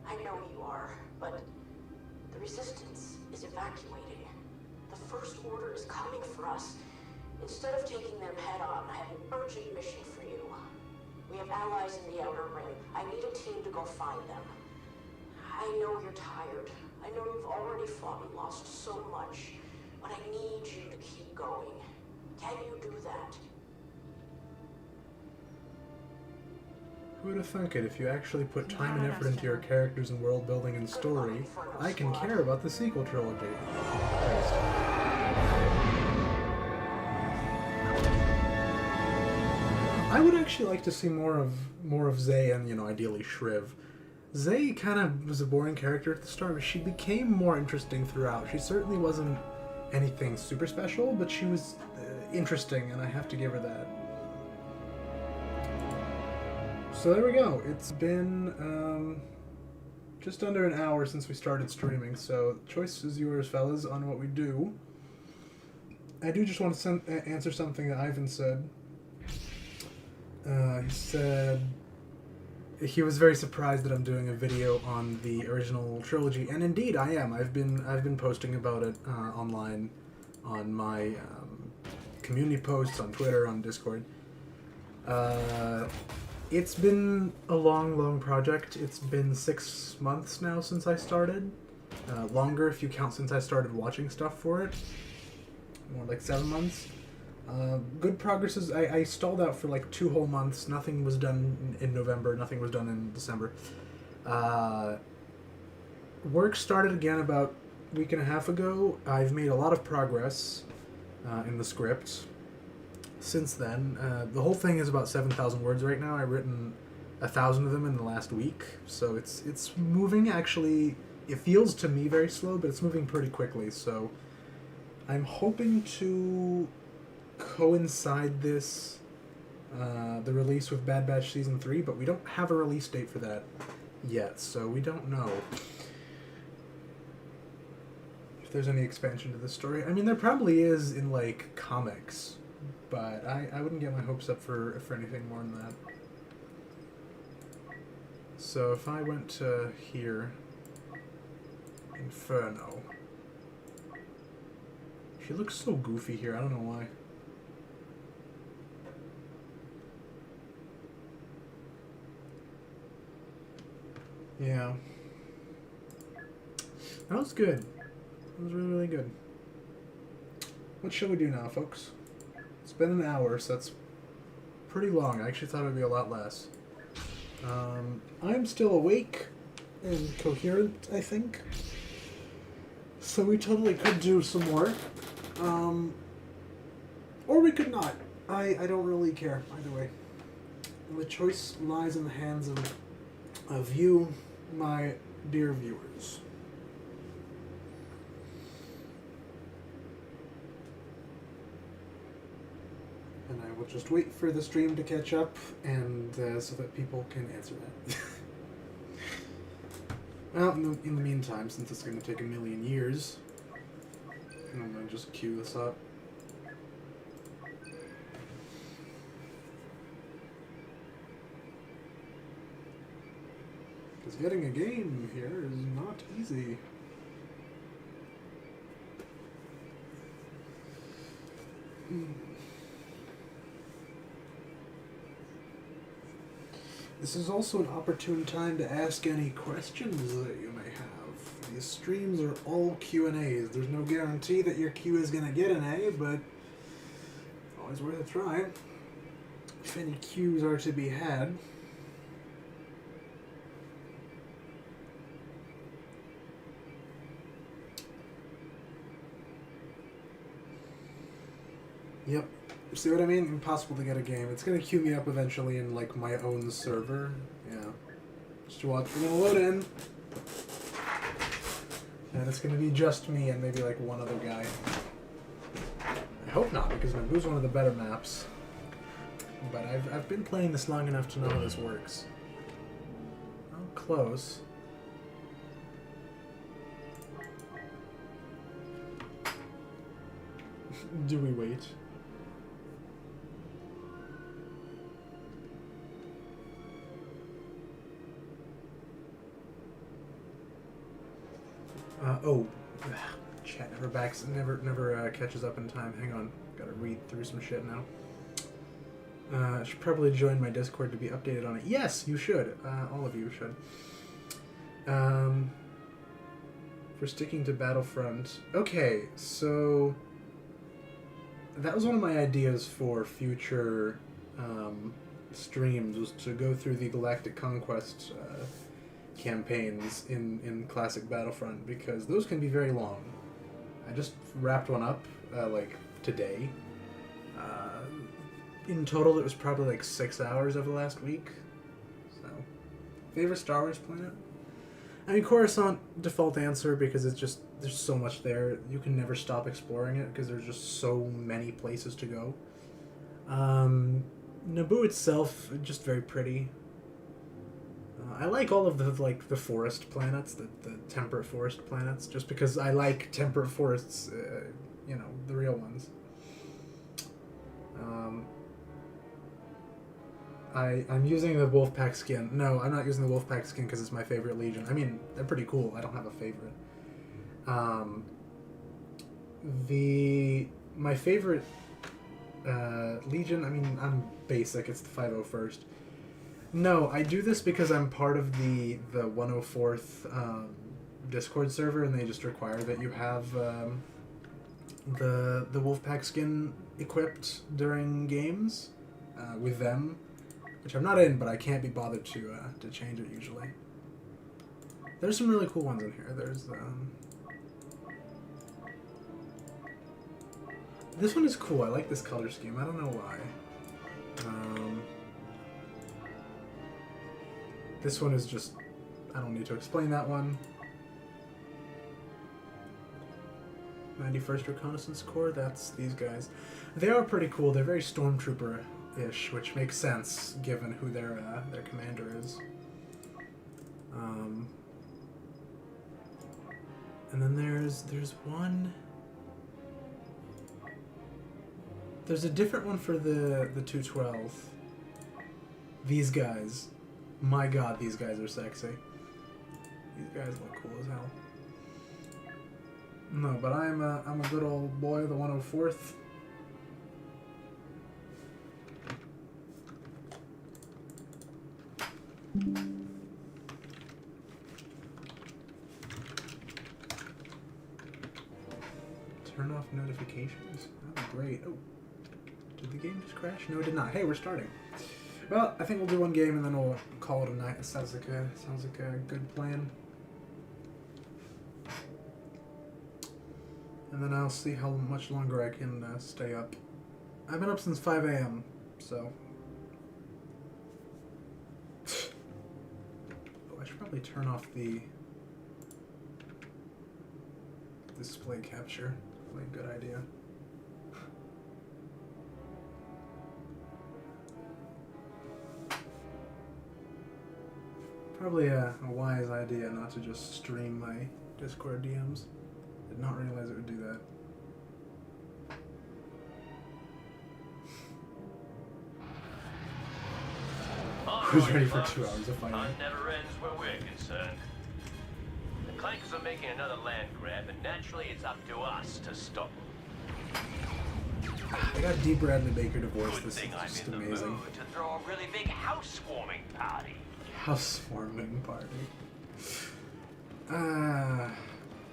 I know you are, but the Resistance is evacuating. The First Order is coming for us. Instead of taking them head on, I have an urgent mission for you. We have allies in the Outer Ring. I need a team to go find them. I know you're tired. I know you've already fought and lost so much, but I need you to keep going. Can you do that? Who would have thunk it? If you actually put time and effort into your characters and world building and story, I can care about the sequel trilogy. I would actually like to see more of Zay and, ideally Shriv. Zay kind of was a boring character at the start, but she became more interesting throughout. She certainly wasn't anything super special, but she was interesting, and I have to give her that. So there we go. It's been just under an hour since we started streaming, so the choice is yours, fellas, on what we do. I do just want to answer something that Ivan said. He said he was very surprised that I'm doing a video on the original trilogy, and indeed I am. I've been posting about it online on my community posts, on Twitter, on Discord. It's been a long project. It's been 6 months now since I started. Longer if you count since I started watching stuff for it. More like 7 months. Good progress is... I stalled out for like 2 whole months. Nothing was done in November. Nothing was done in December. Work started again about a week and a half ago. I've made a lot of progress in the script. Since then, the whole thing is about 7,000 words right now. I've written 1,000 of them in the last week, so it's moving. Actually, it feels to me very slow, but it's moving pretty quickly. So I'm hoping to coincide this the release with Bad Batch Season 3, but we don't have a release date for that yet, so we don't know if there's any expansion to the story. I mean, there probably is in like comics. But I wouldn't get my hopes up for anything more than that. So if I went to here, Inferno. She looks so goofy here, I don't know why. Yeah. That was good. That was really, really good. What shall we do now, folks? It's been an hour, so that's pretty long. I actually thought it would be a lot less. I'm still awake and coherent, I think. So we totally could do some more. Or we could not. I don't really care, either way. The choice lies in the hands of you, my dear viewers. And I will just wait for the stream to catch up, and so that people can answer that. Well, in the meantime, since it's going to take a million years, I'm going to just queue this up. Because getting a game here is not easy. This is also an opportune time to ask any questions that you may have. These streams are all Q&As. There's no guarantee that your Q is going to get an A, but always worth a try. If any Qs are to be had. Yep. See what I mean? Impossible to get a game. It's gonna queue me up eventually in like my own server. Yeah. Just watch. We're gonna load in. And it's gonna be just me and maybe like one other guy. I hope not, because Naboo's one of the better maps. But I've been playing this long enough to know how this works. Oh, close. Do we wait? Oh, chat never catches up in time. Hang on, gotta read through some shit now. I should probably join my Discord to be updated on it. Yes, you should. All of you should. For sticking to Battlefront. Okay, so that was one of my ideas for future streams, was to go through the Galactic Conquest campaigns in classic Battlefront, because those can be very long. I just wrapped one up like today. In total, it was probably like 6 hours over the last week. So, favorite Star Wars planet? I mean, Coruscant, default answer, because it's just, there's so much there. You can never stop exploring it because there's just so many places to go. Naboo itself, just very pretty. I like all of the forest planets, the temperate forest planets, just because I like temperate forests, you know, the real ones. I'm using the Wolfpack skin. No, I'm not using the Wolfpack skin because it's my favorite Legion. I mean, they're pretty cool. I don't have a favorite. My favorite Legion, I mean, I'm basic. It's the 501st. No, I do this because I'm part of the 104th Discord server, and they just require that you have the Wolfpack skin equipped during games with them, which I'm not in, but I can't be bothered to change it usually. There's some really cool ones in here. There's this one is cool. I like this color scheme. I don't know why. This one is just, I don't need to explain that one. 91st Reconnaissance Corps, that's these guys. They are pretty cool. They're very Stormtrooper-ish, which makes sense given who their commander is. And then there's one. There's a different one for the 212. These guys. My god, these guys are sexy. These guys look cool as hell. No, but I'm a good old boy of the 104th. Turn off notifications. Oh, great. Oh, did the game just crash? No, it did not. Hey, we're starting. Well, I think we'll do one game and then we'll call it a night. It sounds like a good plan. And then I'll see how much longer I can stay up. I've been up since 5 a.m., so... Oh, I should probably turn off the display capture. Probably a good idea. Probably a wise idea not to just stream my Discord DMs. Did not realize it would do that. Who's ready for 2 hours of fighting? Fun never ends where we're concerned. The Clankers are making another land grab, and naturally it's up to us to stop them. I got D. Bradley Baker to voice Good this. thing It's just I'm in the amazing. mood to throw a really big housewarming party. Housewarming party.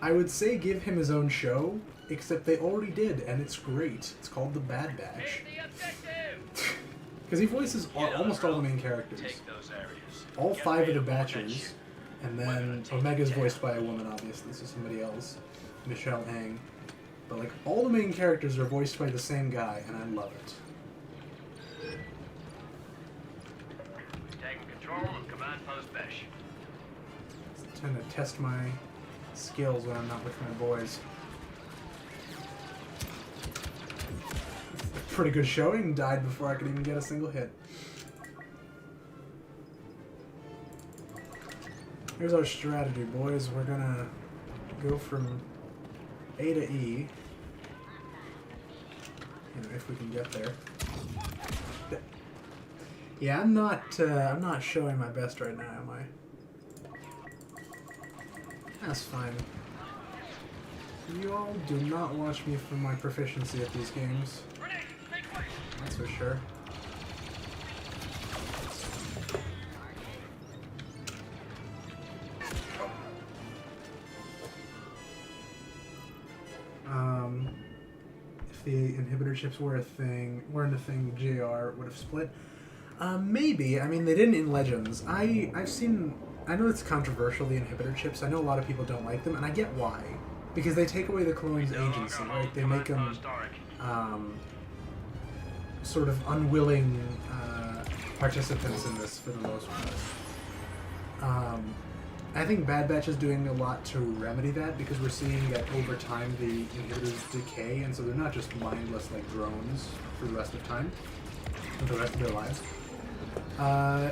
I would say give him his own show, except they already did, and it's great. It's called The Bad Batch. Because he voices almost all the main characters. Take those areas. All Get 5 of ready the to launch that batches, ship. and We're then gonna take Omega's it voiced down. by a woman, obviously, so somebody else. Michelle Ang. But like, all the main characters are voiced by the same guy, and I love it. Taking control of Command Post Besh. Trying to test my skills when I'm not with my boys. Pretty good showing, died before I could even get a single hit. Here's our strategy, boys. We're gonna go from A to E. You know, if we can get there. Yeah, I'm not showing my best right now, am I? That's fine. You all do not watch me for my proficiency at these games. That's for sure. If the inhibitor chips were a thing, weren't a thing, JR would have split. Maybe. I mean, they didn't in Legends. I've seen. I know it's controversial, the inhibitor chips. I know a lot of people don't like them, and I get why. Because they take away the clone's agency, right? They make them sort of unwilling participants in this for the most part. I think Bad Batch is doing a lot to remedy that, because we're seeing that over time the inhibitors decay, and so they're not just mindless like drones for the rest of time, for the rest of their lives. I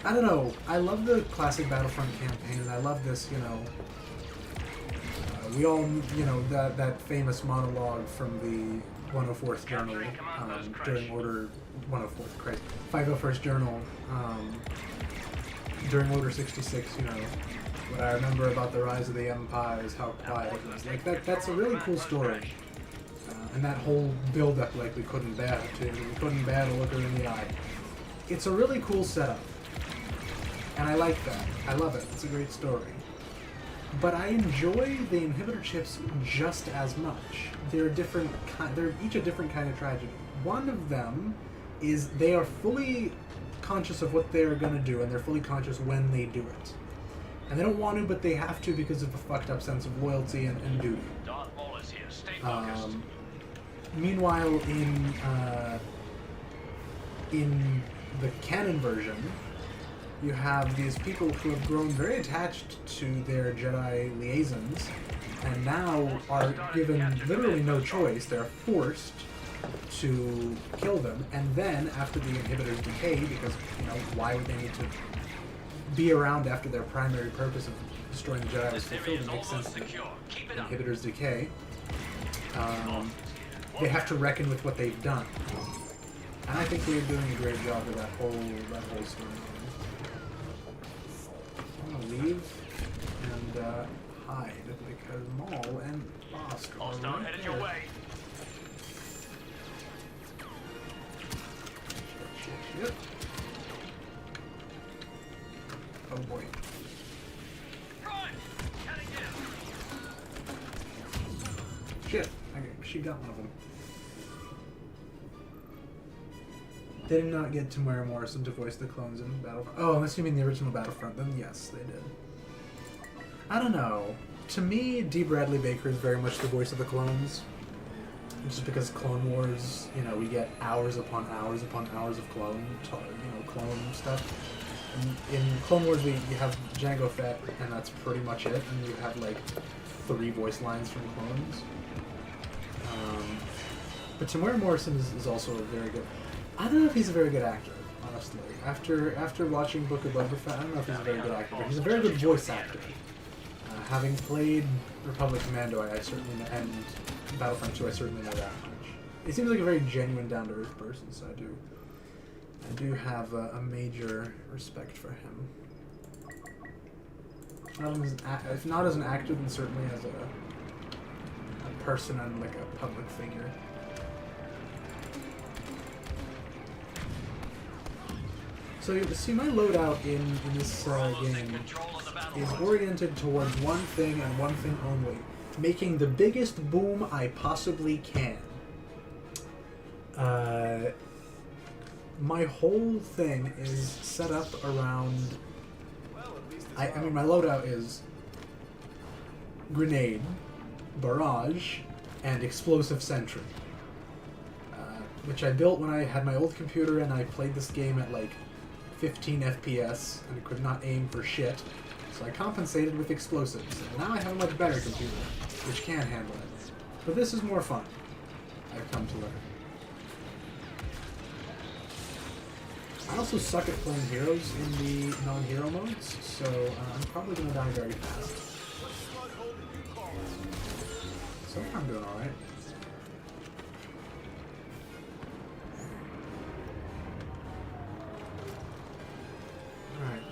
don't know. I love the classic Battlefront campaign, and I love this, you know. We all, you know, that famous monologue from the 104th Journal during Order 104th, Christ, 501st Journal during Order 66. You know, what I remember about the rise of the Empire is how quiet it was. Like that's a really cool story. And that whole build-up, like we couldn't bear to look her in the eye. It's a really cool setup, and I like that. I love it. It's a great story. But I enjoy the inhibitor chips just as much. They're different. They're each a different kind of tragedy. One of them is they are fully conscious of what they're gonna do, and they're fully conscious when they do it. And they don't want to, but they have to because of a fucked up sense of loyalty and duty. Darth Maul is here. Stay focused. Meanwhile, in the canon version, you have these people who have grown very attached to their Jedi liaisons, and now are given literally no choice. They're forced to kill them, and then after the inhibitors decay, because, you know, why would they need to be around after their primary purpose of destroying the Jedi was fulfilled? It makes sense that inhibitors decay. They have to reckon with what they've done. And I think we're doing a great job of that whole storyline. I'm gonna leave and hide because Maul and Bosk are All stone right headed there. your way. Yep. Oh boy. Run! Heading down. Shit. Okay, she got one of them. Did not get Tamara Morrison to voice the clones in Battlefront. Oh, unless you mean the original Battlefront, then yes, they did. I don't know. To me, D. Bradley Baker is very much the voice of the clones. Just because Clone Wars, you know, we get hours upon hours upon hours of clone stuff. And in Clone Wars, you have Jango Fett, and that's pretty much it. And you have like 3 voice lines from clones. But Tamara Morrison is also a very good. I don't know if he's a very good actor, honestly. After watching Book of Boba Fett, I don't know if he's a very good actor, but he's a very good voice actor. Having played Republic Commando, I certainly know, and Battlefront 2, I certainly know that much. He seems like a very genuine, down-to-earth person, so I do have a major respect for him. If not as an actor, then certainly as a person and like a public figure. So, see, my loadout in this game is oriented towards one thing and one thing only. Making the biggest boom I possibly can. My whole thing is set up around... I mean, my loadout is grenade, barrage, and explosive sentry. Which I built when I had my old computer and I played this game at like 15 FPS and I could not aim for shit, so I compensated with explosives. And now I have a much better computer, which can handle it. But this is more fun, I've come to learn. I also suck at playing heroes in the non-hero modes, so I'm probably going to die very fast. So far I'm doing alright. Alright.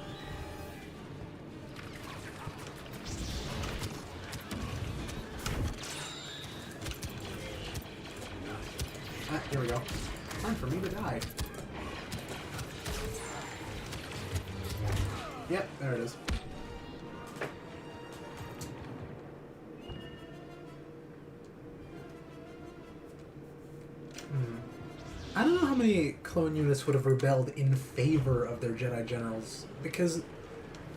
Ah, here we go. Time for me to die. Yep, there it is. I don't know how many clone units would have rebelled in favor of their Jedi Generals, because,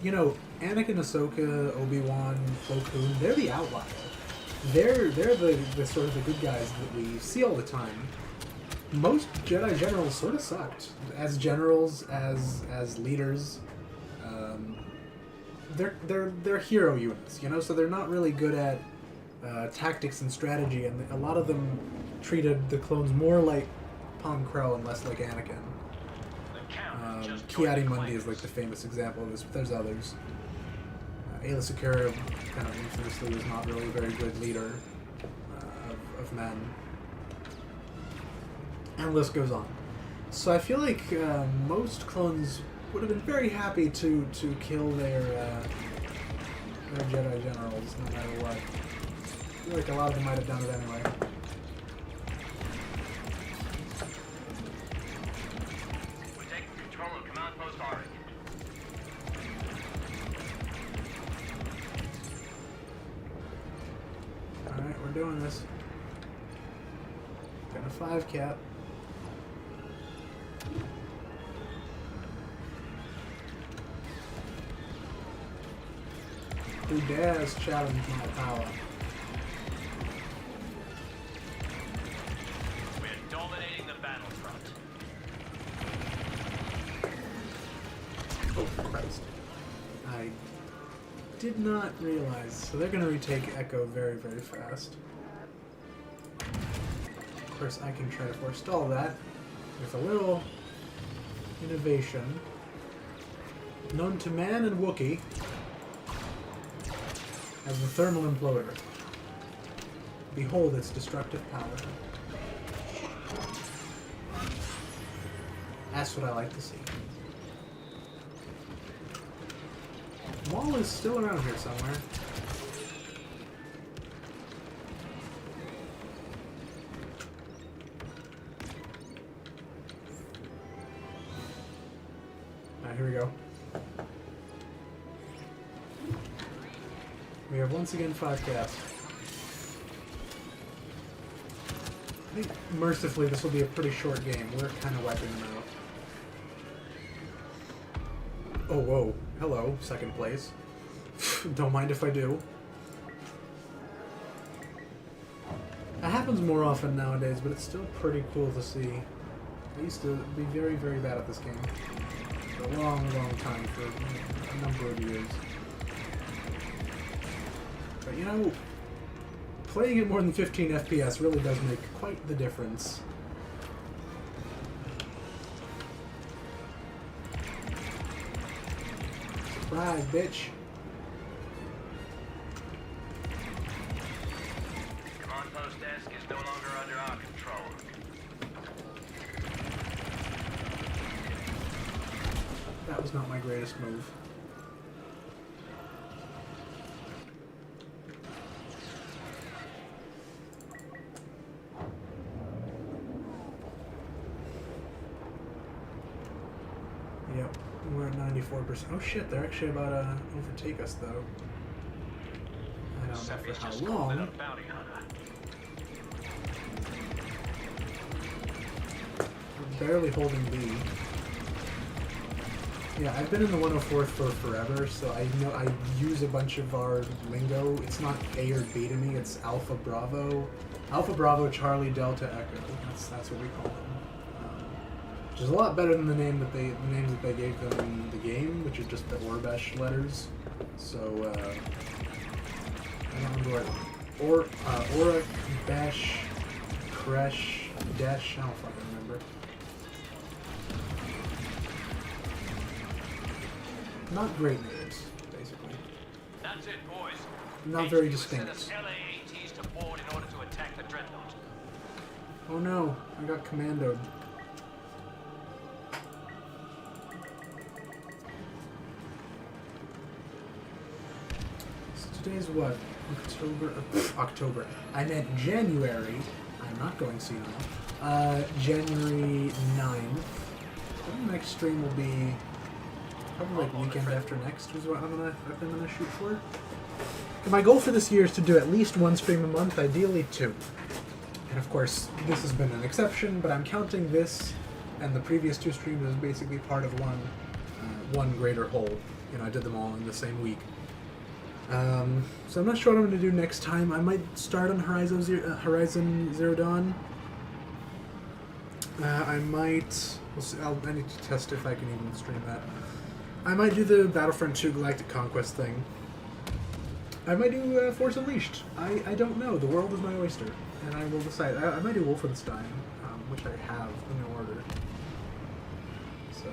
you know, Anakin, Ahsoka, Obi-Wan, Plo Koon, they're the outlier. They're the sort of the good guys that we see all the time. Most Jedi Generals sort of sucked. As generals, as leaders. They're hero units, you know, so they're not really good at tactics and strategy, and a lot of them treated the clones more like Pong Krell and less like Anakin. Ki-Adi-Mundi is like the famous example of this, but there's others. Aayla Secura kind of infamously was not really a very good leader of men. And the list goes on. So I feel like most clones would have been very happy to kill their Jedi Generals, no matter what. I feel like a lot of them might have done it anyway. We're taking control of Command Post Orange. Alright, we're doing this. Got a 5 cap. Who dares challenge my power? We're dominating the battlefront. Oh, Christ. I did not realize. So they're going to retake Echo very, very fast. Of course, I can try to forestall that with a little innovation known to man and Wookiee as the thermal imploder. Behold its destructive power. That's what I like to see. Wall is still around here somewhere. Alright, here we go. We have once again 5 casts. I think mercifully this will be a pretty short game. We're kind of wiping them out. Oh, whoa. Hello, second place. Don't mind if I do. That happens more often nowadays, but it's still pretty cool to see. I used to be very, very bad at this game. For a long, long time, for a number of years. But you know, playing at more than 15 FPS really does make quite the difference. Surprise, bitch. Command post desk is no longer under our control. That was not my greatest move. Yep, we're at 94%. Oh shit, they're actually about to overtake us though. I don't know for how long. We're barely holding B. Yeah, I've been in the 104th for forever, so I know I use a bunch of our lingo. It's not A or B to me, it's Alpha Bravo. Alpha Bravo Charlie Delta Echo. That's what we call them. Which is a lot better than the names that they gave them in the game, which are just the Orbesh letters. So I don't remember what Aura, Bash, Kresh, Dash, I don't fucking remember. Not great names, basically. That's it, boys. Not very distinct. Send us LAATs to board in order to attack the dreadnought. Oh no, I got commandoed. So today's what? October. I meant January. I'm not going senile. January 9th. The next stream will be probably like weekend after next is what I've been gonna shoot for. And my goal for this year is to do at least 1 stream a month, ideally 2. And of course, this has been an exception, but I'm counting this and the previous 2 streams as basically part of one greater whole. You know, I did them all in the same week. So I'm not sure what I'm going to do next time. I might start on Horizon Zero Dawn. I might... I need to test if I can even stream that. I might do the Battlefront 2 Galactic Conquest thing. I might do Force Unleashed. I don't know. The world is my oyster. And I will decide. I might do Wolfenstein, which I have in order. So...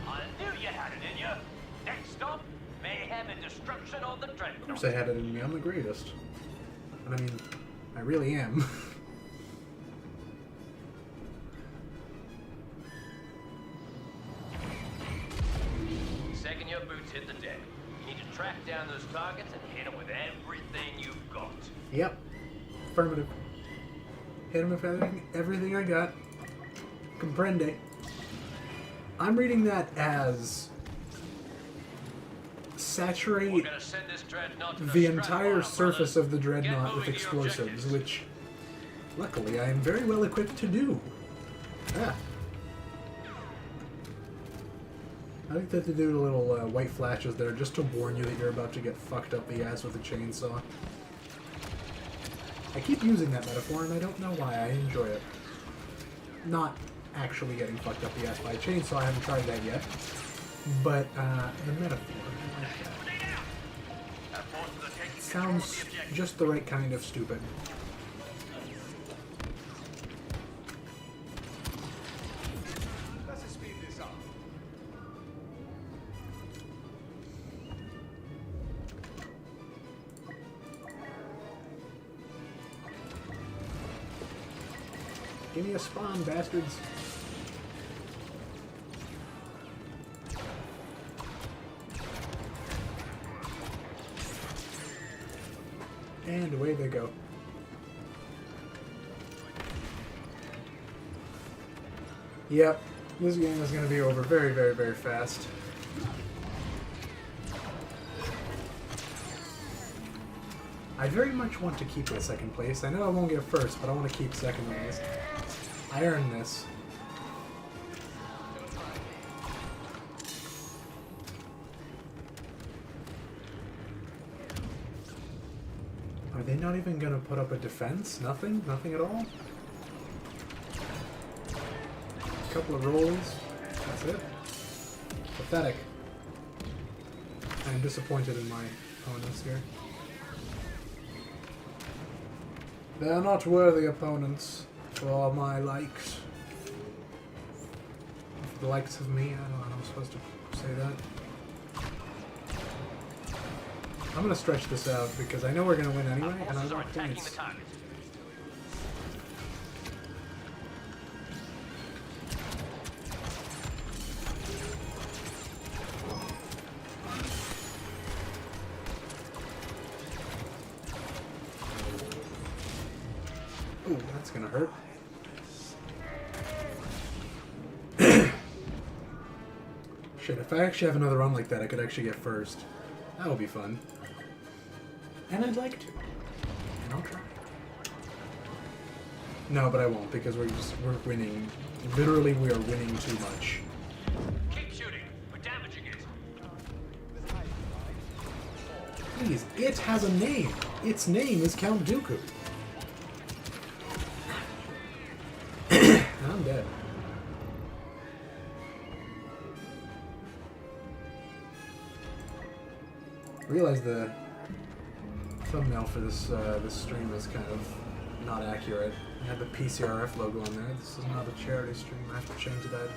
I knew you had it in you. Next stop, mayhem and destruction on the dreadnought. Of course I had it in me. I'm the greatest. And I mean, I really am. Second your boots hit the deck, you need to track down those targets and hit them with everything you've got. Yep. Affirmative. Hit him with everything I got. Comprende. I'm reading that as saturate the entire surface of the dreadnought with explosives, which luckily I am very well equipped to do. Ah. I think that they do the little white flashes there just to warn you that you're about to get fucked up the ass with a chainsaw. I keep using that metaphor and I don't know why. I enjoy it. Not actually getting fucked up the ass by a chainsaw, I haven't tried that yet. But the metaphor, I like that. It sounds just the right kind of stupid. Let's speed this up. Give me a spawn, bastards. And away they go. Yep, this game is going to be over very, very, very fast. I very much want to keep it second place. I know I won't get first, but I want to keep second place. I earned this. Are they not even going to put up a defense? Nothing? Nothing at all? A couple of rolls. That's it. Pathetic. I am disappointed in my opponents here. They are not worthy opponents for my likes. For the likes of me, I don't know how I'm supposed to say that. I'm gonna stretch this out because I know we're gonna win anyway, and I want points. Ooh, that's gonna hurt. Shit, if I actually have another run like that, I could actually get first. That would be fun. And I'd like to. And I'll try. No, but I won't, because we're winning. Literally, we are winning too much. Keep shooting. We're damaging it. Please, it has a name. Its name is Count Dooku. I'm dead. I realize the thumbnail for this this stream is kind of not accurate. I had the PCRF logo on there. This is not a charity stream. I have to change that.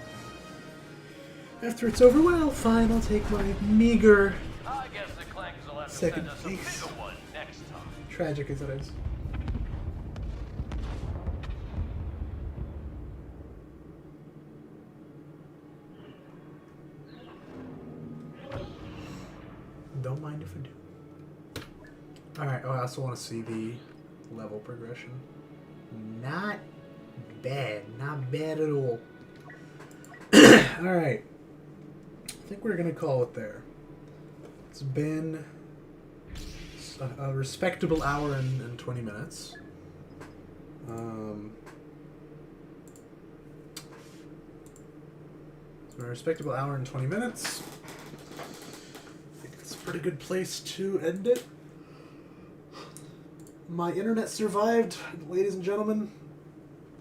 After it's over, well, fine. I'll take my meager I guess the Clankers will have to second send us a place. bigger one next time. Tragic as it is. Don't mind if I do. Alright, oh, I also want to see the level progression. Not bad. Not bad at all. Alright. I think we're going to call it there. It's been a respectable hour and 20 minutes. It's been a respectable hour and 20 minutes. I think it's a pretty good place to end it. My internet survived, ladies and gentlemen.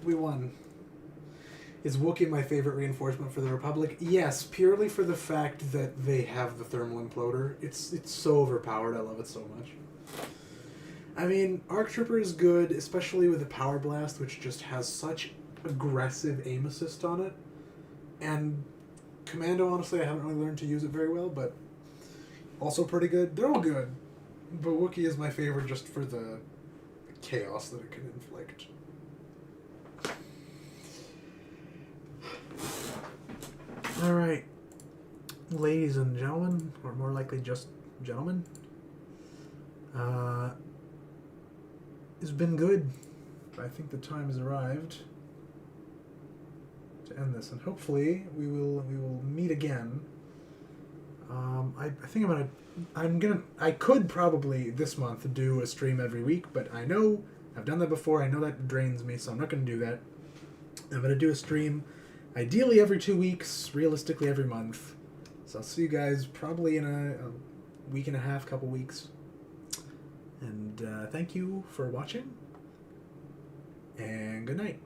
We won. Is Wookiee my favorite reinforcement for the Republic? Yes, purely for the fact that they have the thermal imploder. It's so overpowered. I love it so much. I mean, ARC Trooper is good, especially with the Power Blast, which just has such aggressive aim assist on it. And Commando, honestly, I haven't really learned to use it very well, but also pretty good. They're all good. But Wookiee is my favorite just for the chaos that it can inflict. Alright, ladies and gentlemen, or more likely just gentlemen, it's been good. I think the time has arrived to end this, and hopefully we will meet again. I think I could probably this month do a stream every week, but I know I've done that before. I know that drains me, so I'm not going to do that. I'm going to do a stream ideally every 2 weeks, realistically every month. So I'll see you guys probably in a week and a half, couple weeks. And thank you for watching, and good night.